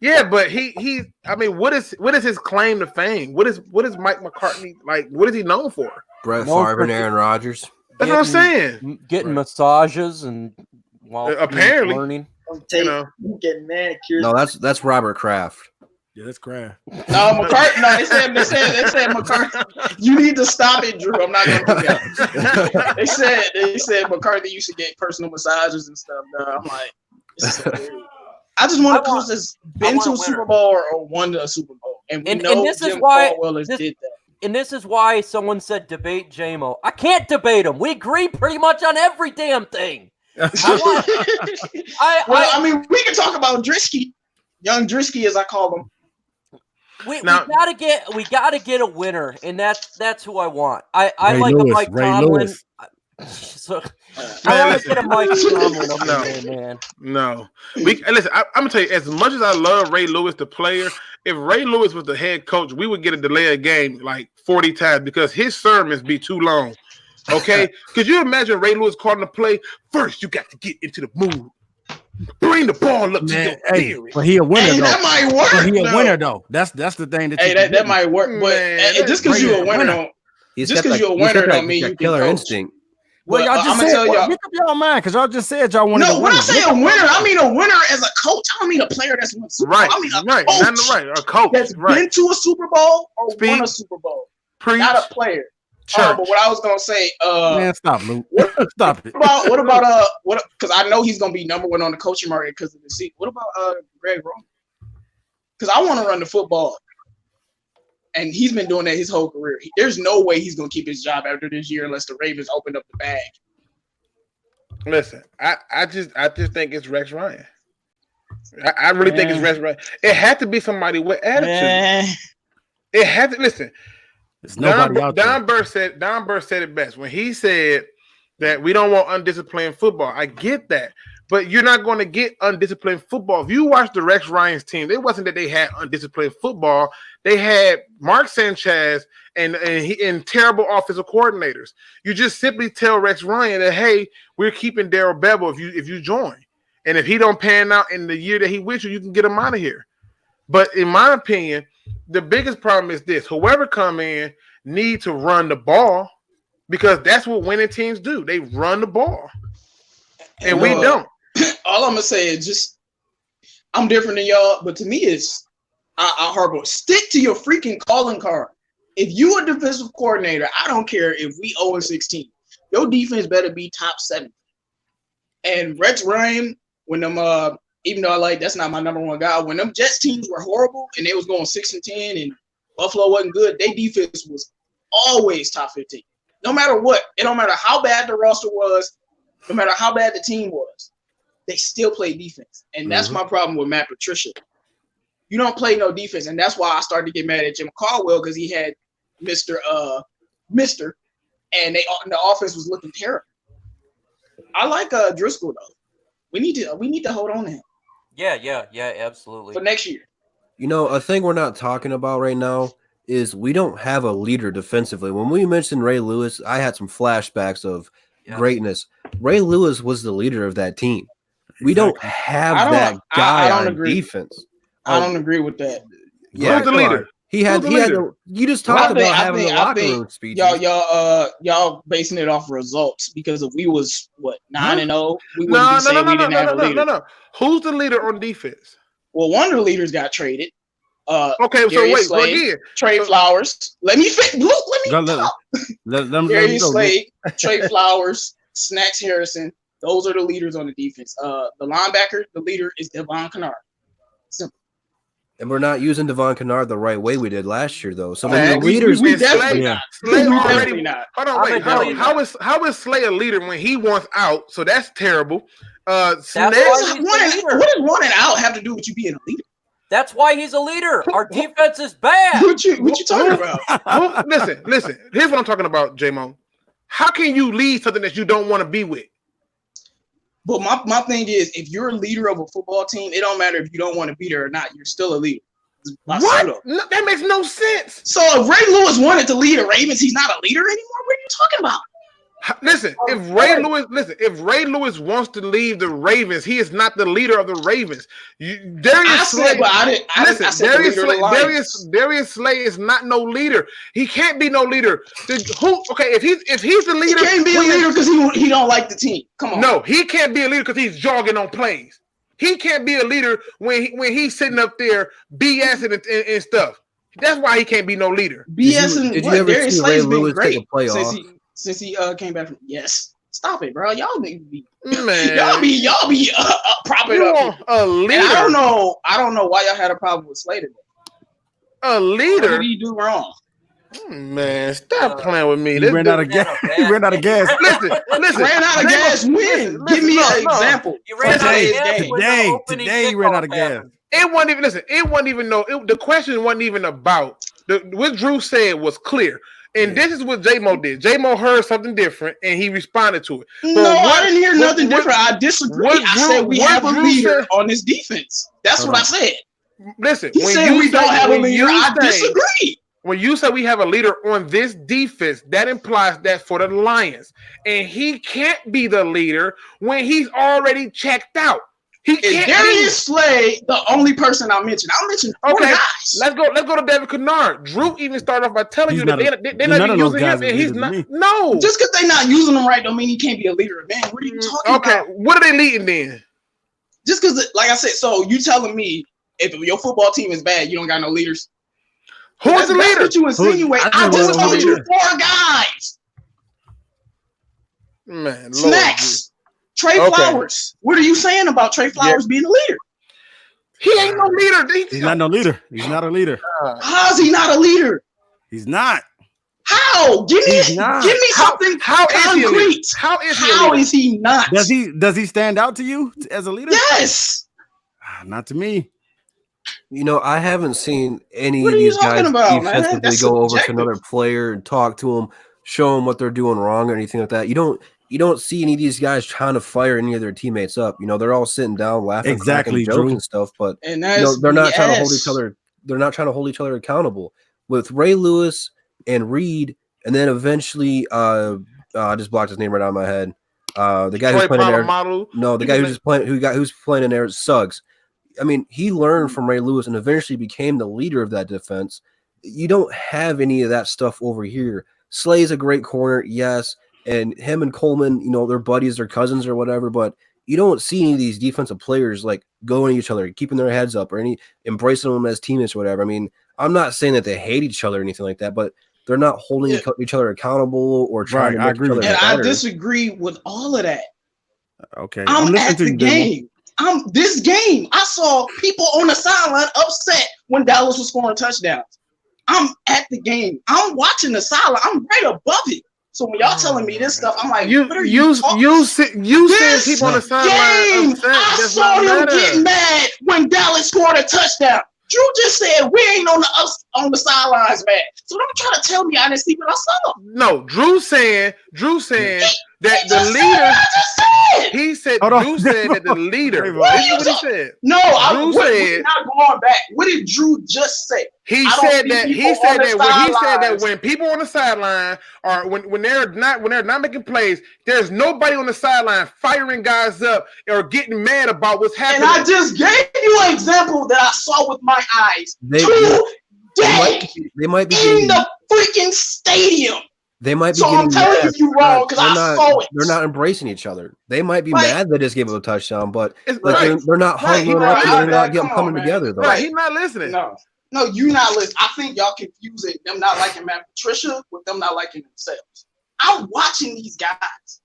Yeah, but he. I mean, what is his claim to fame? What is Mike McCarthy like? What is he known for? Brett Favre and Aaron Rodgers. That's what I'm saying. Getting massages and apparently learning. Getting manicures. No, that's Robert Kraft. Yeah, that's Kraft. No, McCarthy. No, they said McCarthy. You need to stop it, Drew. I'm not gonna do that. They said McCarthy used to get personal massages and stuff. I'm like, this is weird. I just want to coach that's been to a Super Bowl or won a Super Bowl, and this Jim is why Caldwell did that. And this is why someone said debate JMO. I can't debate him. We agree pretty much on every damn thing. I mean, we can talk about Drisky, young Drisky, as I call him. We gotta get a winner, and that's who I want. I like Lewis, a Mike Tomlin. So I want to get a Mike Tomlin over there, man. No, listen. I'm gonna tell you, as much as I love Ray Lewis, the player, if Ray Lewis was the head coach, we would get a delay of game like 40 times because his sermons be too long. Okay, could you imagine Ray Lewis calling the play? First, you got to get into the mood. Bring the ball up to your theory. But he a winner though. That might work. But he a winner though. That's the thing that might work. But just because you're a winner, don't mean you can killer coach. Instinct. Well, y'all just said, make up y'all mind because y'all just said y'all wanted to win. When I say a winner, I mean a winner as a coach. I don't mean a player that's won Super Bowl. I mean a coach that's been to a Super Bowl or won a Super Bowl. Not a player. But what I was gonna say, man, stop, Luke. Stop it. What about because I know he's gonna be number one on the coaching market because of the seat. What about Greg Roman? Because I want to run the football. And he's been doing that his whole career. There's no way he's going to keep his job after this year unless the Ravens open up the bag. Listen, I just think it's Rex Ryan. I really think it's Rex Ryan. It had to be somebody with attitude. It had to listen. Don Burr said it best when he said that we don't want undisciplined football. I get that. But you're not going to get undisciplined football. If you watch the Rex Ryan's team, it wasn't that they had undisciplined football. They had Mark Sanchez and terrible offensive coordinators. You just simply tell Rex Ryan that, hey, we're keeping Darrell Bevel if you join. And if he don't pan out in the year that he with you can get him out of here. But in my opinion, the biggest problem is this. Whoever come in need to run the ball because that's what winning teams do. They run the ball. And we don't. All I'm gonna say is just I'm different than y'all, but to me it's Harbaugh. Stick to your freaking calling card. If you a defensive coordinator, I don't care if we 0-16. Your defense better be top 7. And Rex Ryan, when them even though that's not my number one guy, when them Jets teams were horrible and they was going 6-10 and Buffalo wasn't good, their defense was always top 15. No matter what, it don't matter how bad the roster was, no matter how bad the team was. they still play defense. And that's my problem with Matt Patricia. You don't play no defense. And that's why I started to get mad at Jim Caldwell, because he had Mr. And the offense was looking terrible. I like Driscoll though. We need to hold on to him. Yeah, absolutely. For next year. You know, a thing we're not talking about right now is we don't have a leader defensively. When we mentioned Ray Lewis, I had some flashbacks of greatness. Ray Lewis was the leader of that team. We don't have that guy on defense. I don't agree with that. Yeah, who's the leader? You just talked about having a locker room speech. Y'all basing it off results, because if we was 9-0, we wouldn't be saying we didn't have a leader. No. Who's the leader on defense? Well, one of the leaders got traded. Okay, so wait, again. Trey Flowers. Let me talk. Darius Slade, Trey Flowers, Snacks Harrison. Those are the leaders on the defense. The linebacker, the leader is Devon Kennard. Simple. And we're not using Devon Kennard the right way we did last year, though. Some of the leaders, we definitely not. Slay Definitely not. Hold on, wait. How is Slay a leader when he wants out? So that's terrible. What does wanting out have to do with you being a leader? That's why he's a leader. Our defense is bad. What you talking about? Listen. Here's what I'm talking about, J-Mo. How can you lead something that you don't want to be with? But my thing is, if you're a leader of a football team, it don't matter if you don't want to be there or not. You're still a leader. What? No, that makes no sense. So if Ray Lewis wanted to lead the Ravens, he's not a leader anymore? What are you talking about? Listen, if Ray Lewis wants to leave the Ravens, he is not the leader of the Ravens. Darius Slay is not no leader. He can't be no leader. If he's the leader, he can't be a leader because he don't like the team. Come on. No, he can't be a leader because he's jogging on plays. He can't be a leader when he's sitting up there BSing and stuff. That's why he can't be no leader. Did you ever see Ray Lewis take a playoff? Since he came back from stop it, bro. Y'all need to be y'all Man. be propping up. A leader. And I don't know why y'all had a problem with Slater. A leader. What did he do wrong? Man, stop playing with me. He ran out of gas. He ran out of gas. Listen. Ran out of gas when? Give me an example. He ran out of gas Today he ran out of gas. It wasn't even the question wasn't even about what Drew said was clear. And this is what J-Mo did. J-Mo heard something different, and he responded to it. I didn't hear nothing different. I disagree. I said we have a leader on this defense. That's what I said. Listen, he said we don't have a leader. I disagree. When you say we have a leader on this defense, that implies that for the Lions. And he can't be the leader when he's already checked out. He can't. Darius Slade, the only person I mentioned. I mentioned four guys. Let's go to David Kennard. Drew even started off by telling you that they're not even using him, and he's not. No, just because they're not using him right don't mean he can't be a leader. Man, what are you talking about? Okay, what are they leading then? Just because, like I said, so you telling me if your football team is bad, you don't got no leaders? Who's the leader? That's what you insinuate. I just told you 4 guys. Man, Snacks. Trey Flowers. What are you saying about Trey Flowers being a leader? He ain't no leader. He's not no leader. He's not a leader. How's he not a leader? He's not. How? Give me something concrete. How is he not? Does he stand out to you as a leader? Yes. Not to me. You know, I haven't seen any of these guys defensively go over to another player and talk to them, show them what they're doing wrong or anything like that. You don't see any of these guys trying to fire any of their teammates up. You know, they're all sitting down laughing, cracking jokes and stuff, but they're not trying to hold each other. They're not trying to hold each other accountable. With Ray Lewis and Reed, and then eventually, I just blocked his name right out of my head. The guy who's playing in there. No, the guy who's playing in there is Suggs. I mean, he learned from Ray Lewis and eventually became the leader of that defense. You don't have any of that stuff over here. Slay's a great corner, yes. And him and Coleman, you know, they're buddies, they're cousins or whatever, but you don't see any of these defensive players like going at each other, keeping their heads up, or embracing them as teammates or whatever. I mean, I'm not saying that they hate each other or anything like that, but they're not holding each other accountable or trying to make each other better. I disagree with all of that. Okay. I'm at the game. This game. I saw people on the sideline upset when Dallas was scoring touchdowns. I'm at the game. I'm watching the sideline. I'm right above it. So when y'all telling me this stuff, I'm like, you what are you talking? you seeing people on the sideline upset. I That's saw not him matter. get mad when Dallas scored a touchdown. Drew just said we ain't on the sidelines, man. So don't try to tell me I didn't see what I saw. No, Drew saying that He the just said leader. what I just said. He said Hold on. Drew said that the leader. J-Mo. This is what he said. No, Drew we're said not going back. What did Drew just say? he I don't said see that people he said on the that sidelines. when people on the sideline are when they're not making plays, there's nobody on the sideline firing guys up or getting mad about what's And happening. I just gave you an example that I saw with my eyes They today might be in getting, the freaking stadium. they might be So I'm getting telling mad. you right because I saw it. They're not embracing each other. They might be Right. mad they just gave up a touchdown, but It's like right. they're not Right, huddling right, up and right, they're not come on, coming man. together though. Right, he's not listening. No, you not listening. I think y'all confusing them not liking Matt Patricia with them not liking themselves. I'm watching these guys.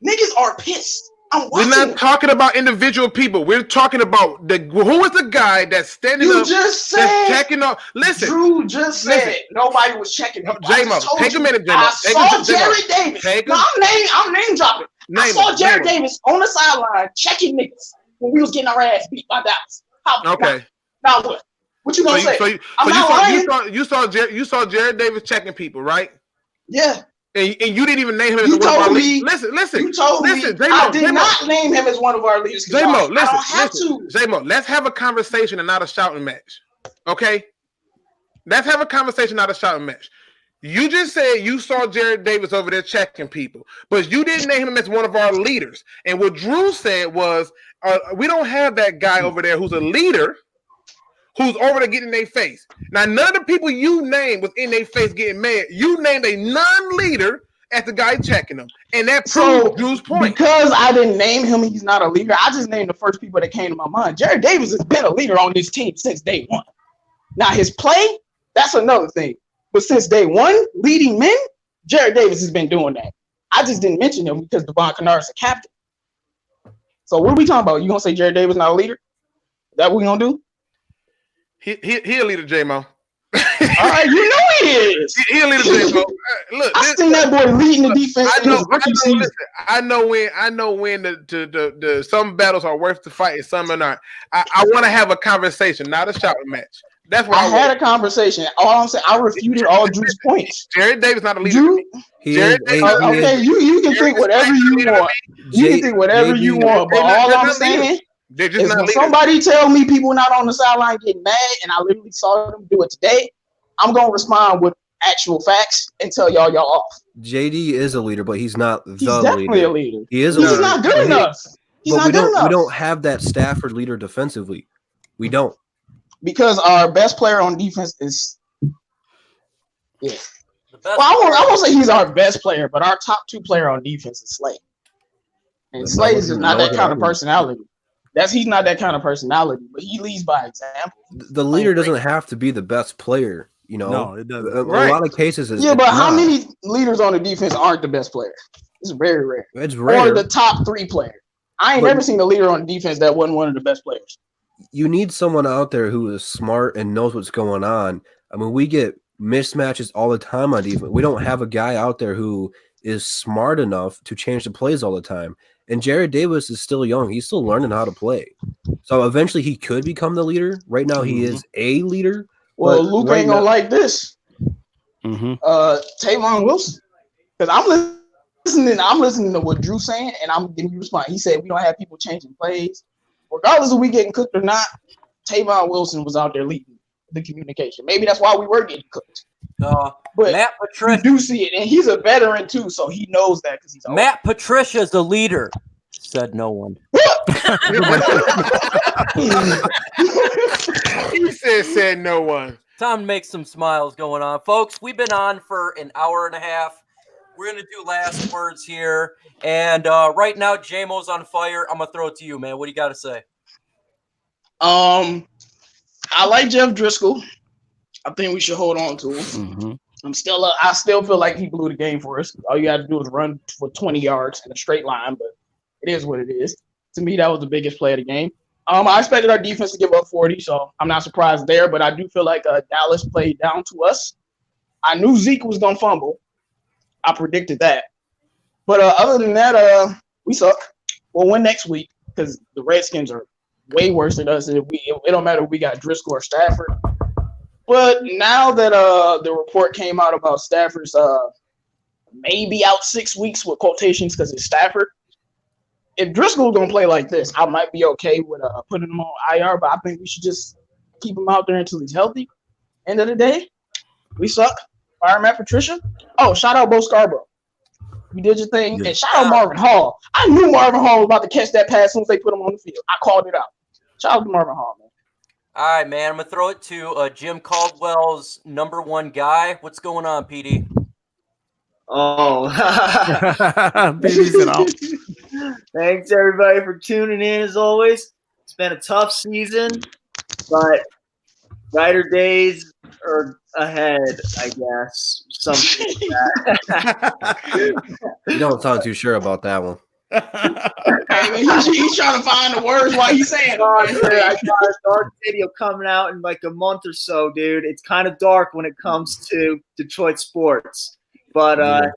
Niggas are pissed. I'm We're watching not them. talking about individual people. We're talking about who is the guy that's standing You up, just that's said. checking up. Listen, Drew just said nobody was checking him. I J-Mo, just told take a you, minute, J-Mo. I Take saw a- J-Mo. Jared Davis. Take a- No, I'm name dropping. I Name saw it, Jared name it. Davis on the sideline checking niggas when we was getting our ass beat by Dallas. Okay. Now what? What you gonna say? You saw Jared Davis checking people, right? Yeah. And you didn't even name him as You one of our told leaders. me. Listen. You told me J-Mo, I did J-Mo. not name him as one of our leaders. J-Mo, I don't have to. J-Mo, let's have a conversation and not a shouting match. Okay? Let's have a conversation, not a shouting match. You just said you saw Jared Davis over there checking people, but you didn't name him as one of our leaders. And what Drew said was, we don't have that guy over there who's a leader who's over there getting in their face. Now, none of the people you named was in their face getting mad. You named a non-leader as the guy checking them. And that proves Drew's point. Because I didn't name him, he's not a leader. I just named the first people that came to my mind. Jared Davis has been a leader on this team since day one. Now, his play, that's another thing. But since day one, leading men, Jared Davis has been doing that. I just didn't mention him because Devon Kennard is a captain. So what are we talking about? You gonna say Jared Davis not a leader? Is that what we gonna do? He a leader, J-Mo. All right, you know he is. He a leader, J-Mo. Look, I seen that boy leading the defense. I know when the some battles are worth the fight and some are not. I want to have a conversation, not a shouting match. That's what I had a conversation. All I'm saying, I refuted all Drew's points. Jared Davis not a leader. Drew, Okay, you can think whatever you want. You can think whatever you want, but all I'm saying is when somebody tell me people not on the sideline getting mad, and I literally saw them do it today, I'm gonna respond with actual facts and tell y'all off. JD is a leader, but he's not the He's definitely a leader. He is a He's leader. not good enough. He's not good enough. We don't have that Stafford leader defensively. We don't. Because our best player on defense is I won't say he's our best player, but our top two player on defense is Slade. And Slade is just not that kind of personality. He's not that kind of personality, but he leads by example. The leader doesn't have to be the best player, you know. No, it doesn't. A lot of cases is but how many leaders on the defense aren't the best player? It's very rare. It's rare. Or the top three player. I ain't never seen a leader on defense that wasn't one of the best players. You need someone out there who is smart and knows what's going on. I mean, we get mismatches all the time on defense. We don't have a guy out there who is smart enough to change the plays all the time. And Jared Davis is still young. He's still learning how to play. So eventually he could become the leader. Right now he is a leader. Well, Luke ain't gonna like this. Tavon Wilson. Because I'm listening to what Drew's saying, and I'm giving you a response. He said we don't have people changing plays. Regardless of we getting cooked or not, Tavon Wilson was out there leading the communication. Maybe that's why we were getting cooked. But Matt Patricia, you do see it, and he's a veteran too, so he knows that because he's old. Matt Patricia is the leader. Said no one. He said no one. Time to make some smiles going on, folks. We've been on for an hour and a half. We're gonna do last words here, and right now, JMO's on fire. I'm gonna throw it to you, man. What do you got to say? I like Jeff Driscoll. I think we should hold on to him. I still feel like he blew the game for us. All you got to do is run for 20 yards in a straight line, but it is what it is. To me, that was the biggest play of the game. I expected our defense to give up 40, so I'm not surprised there, but I do feel like Dallas played down to us. I knew Zeke was going to fumble. I predicted that. But other than that, we suck. We'll win next week because the Redskins are way worse than us. It don't matter if we got Driscoll or Stafford. But now that the report came out about Stafford's maybe out 6 weeks with quotations because it's Stafford. If Driscoll's gonna play like this, I might be okay with putting him on IR, but I think we should just keep him out there until he's healthy. End of the day, we suck. Fire Matt Patricia. Oh, shout out Bo Scarborough. You did your thing. And shout out Marvin Hall. I knew Marvin Hall was about to catch that pass as soon as they put him on the field. I called it out. Shout out to Marvin Hall, man. All right, man. I'm going to throw it to Jim Caldwell's number one guy. What's going on, PD? Oh. Thanks, everybody, for tuning in, as always. It's been a tough season, but brighter days are ahead, I guess. Something like that. You don't sound too sure about that one. Hey, he's trying to find the words while he's saying it. I got a dark video coming out in like a month or so, dude. It's kind of dark when it comes to Detroit sports. But,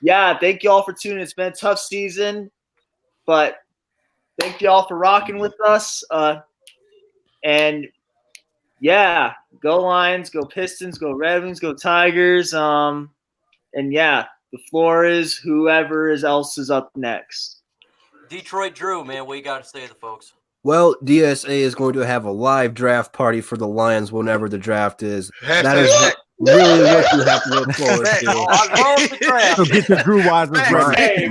yeah, thank you all for tuning in. It's been a tough season, but thank you all for rocking with us. And, yeah, go Lions, go Pistons, go Red Wings, go Tigers. And, yeah, the floor is whoever else is up next. Detroit Drew, man, what you got to say to the folks? Well, DSA is going to have a live draft party for the Lions whenever the draft is. That is really what you have to look forward to. I love the draft. So get your Drew Wise draft. They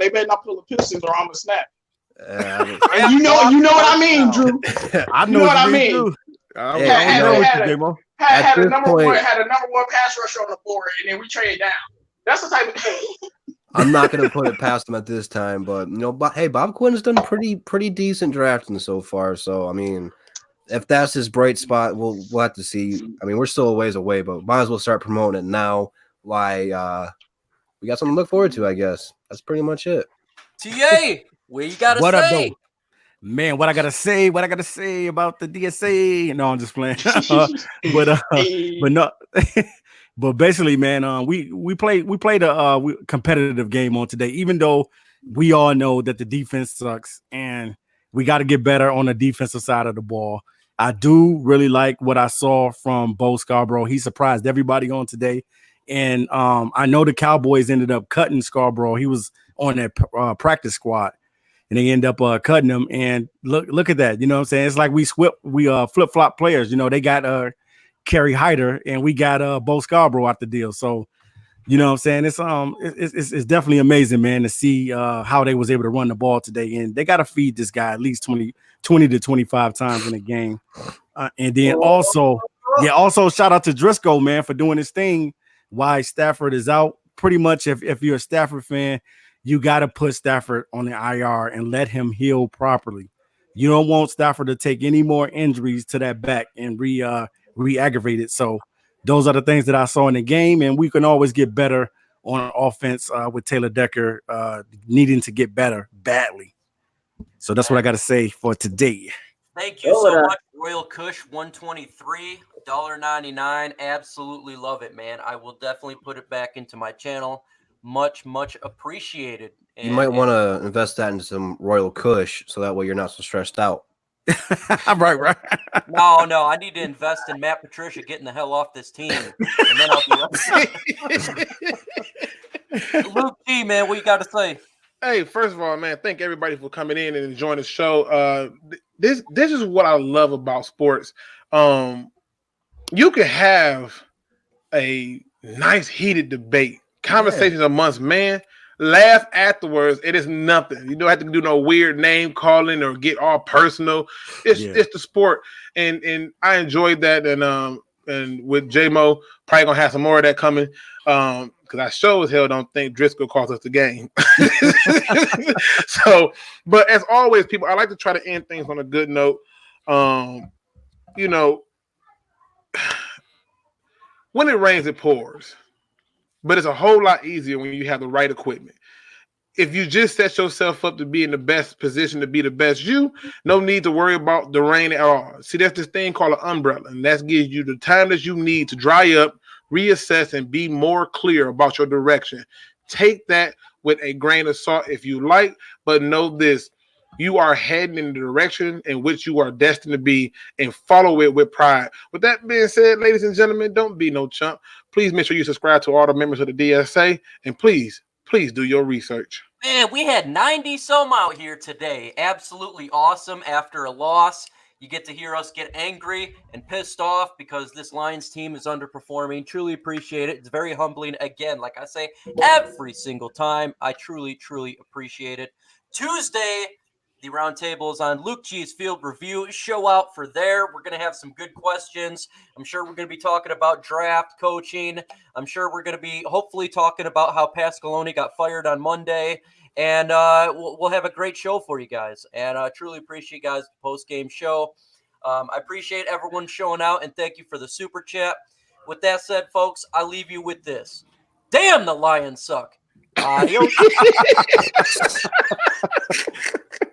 better not pull the Pistons or I'm gonna snap. And you know what I mean, Drew. I know what I mean. Had a number one pass rusher on the board, and then we trade down. That's the type of thing. I'm not going to put it past him at this time, but hey, Bob Quinn's done pretty decent drafting so far. So I mean, if that's his bright spot, we'll have to see. I mean, we're still a ways away, but might as well start promoting it now. Why we got something to look forward to, I guess. That's pretty much it. TA, what you got to say? Up, man, what I gotta say about the DSA? No, I'm just playing. But no. But basically, man, we played a competitive game on today, even though we all know that the defense sucks and we got to get better on the defensive side of the ball. I do really like what I saw from Bo Scarborough. He surprised everybody on today. And I know the Cowboys ended up cutting Scarborough. He was on that practice squad. And they end up cutting him. And look at that. You know what I'm saying? It's like we flip-flop players. You know, they got Kerry Hyder, and we got Bo Scarborough out the deal. So, you know what I'm saying? It's definitely amazing, man, to see how they was able to run the ball today. And they got to feed this guy at least 20 to 25 times in a game. And then also shout out to Driscoll, man, for doing his thing while Stafford is out. Pretty much if you're a Stafford fan, you got to put Stafford on the IR and let him heal properly. You don't want Stafford to take any more injuries to that back and re-aggravate it. So those are the things that I saw in the game, and we can always get better on offense with Taylor Decker needing to get better badly. So that's what I got to say for today. Thank you so much, Royal Kush 123, $1.99. Absolutely love it, man. I will definitely put it back into my channel. Much appreciated. You might want to invest that into some Royal Kush so that way you're not so stressed out. right. No, I need to invest in Matt Patricia getting the hell off this team, and then I'll be Luke G, man, what you got to say? Hey, first of all, man, thank everybody for coming in and enjoying the show. This is what I love about sports. You can have a nice heated debate, conversations amongst man. Laugh afterwards. It is nothing. You don't have to do no weird name calling or get all personal. It's the sport, and I enjoyed that. And with J-Mo, probably gonna have some more of that coming. Because I sure as hell don't think Driscoll cost us the game. So, but as always, people, I like to try to end things on a good note. You know, when it rains, it pours. But it's a whole lot easier when you have the right equipment. If you just set yourself up to be in the best position to be the best you, no need to worry about the rain at all. See, that's this thing called an umbrella, and that gives you the time that you need to dry up, reassess, and be more clear about your direction. Take that with a grain of salt if you like, but know this. You are heading in the direction in which you are destined to be, and follow it with pride. With that being said, ladies and gentlemen, don't be no chump. Please make sure you subscribe to all the members of the DSA, and please do your research. Man, we had 90 some out here today. Absolutely awesome. After a loss, you get to hear us get angry and pissed off because this Lions team is underperforming. Truly appreciate it. It's very humbling. Again, like I say every single time, I truly appreciate it. Tuesday, the roundtable is on Luke G's Field Review. Show out for there. We're going to have some good questions. I'm sure we're going to be talking about draft, coaching. I'm sure we're going to be hopefully talking about how Pasqualoni got fired on Monday. And we'll have a great show for you guys. And I truly appreciate you guys' post-game show. I appreciate everyone showing out, and thank you for the super chat. With that said, folks, I leave you with this. Damn, the Lions suck. Adios.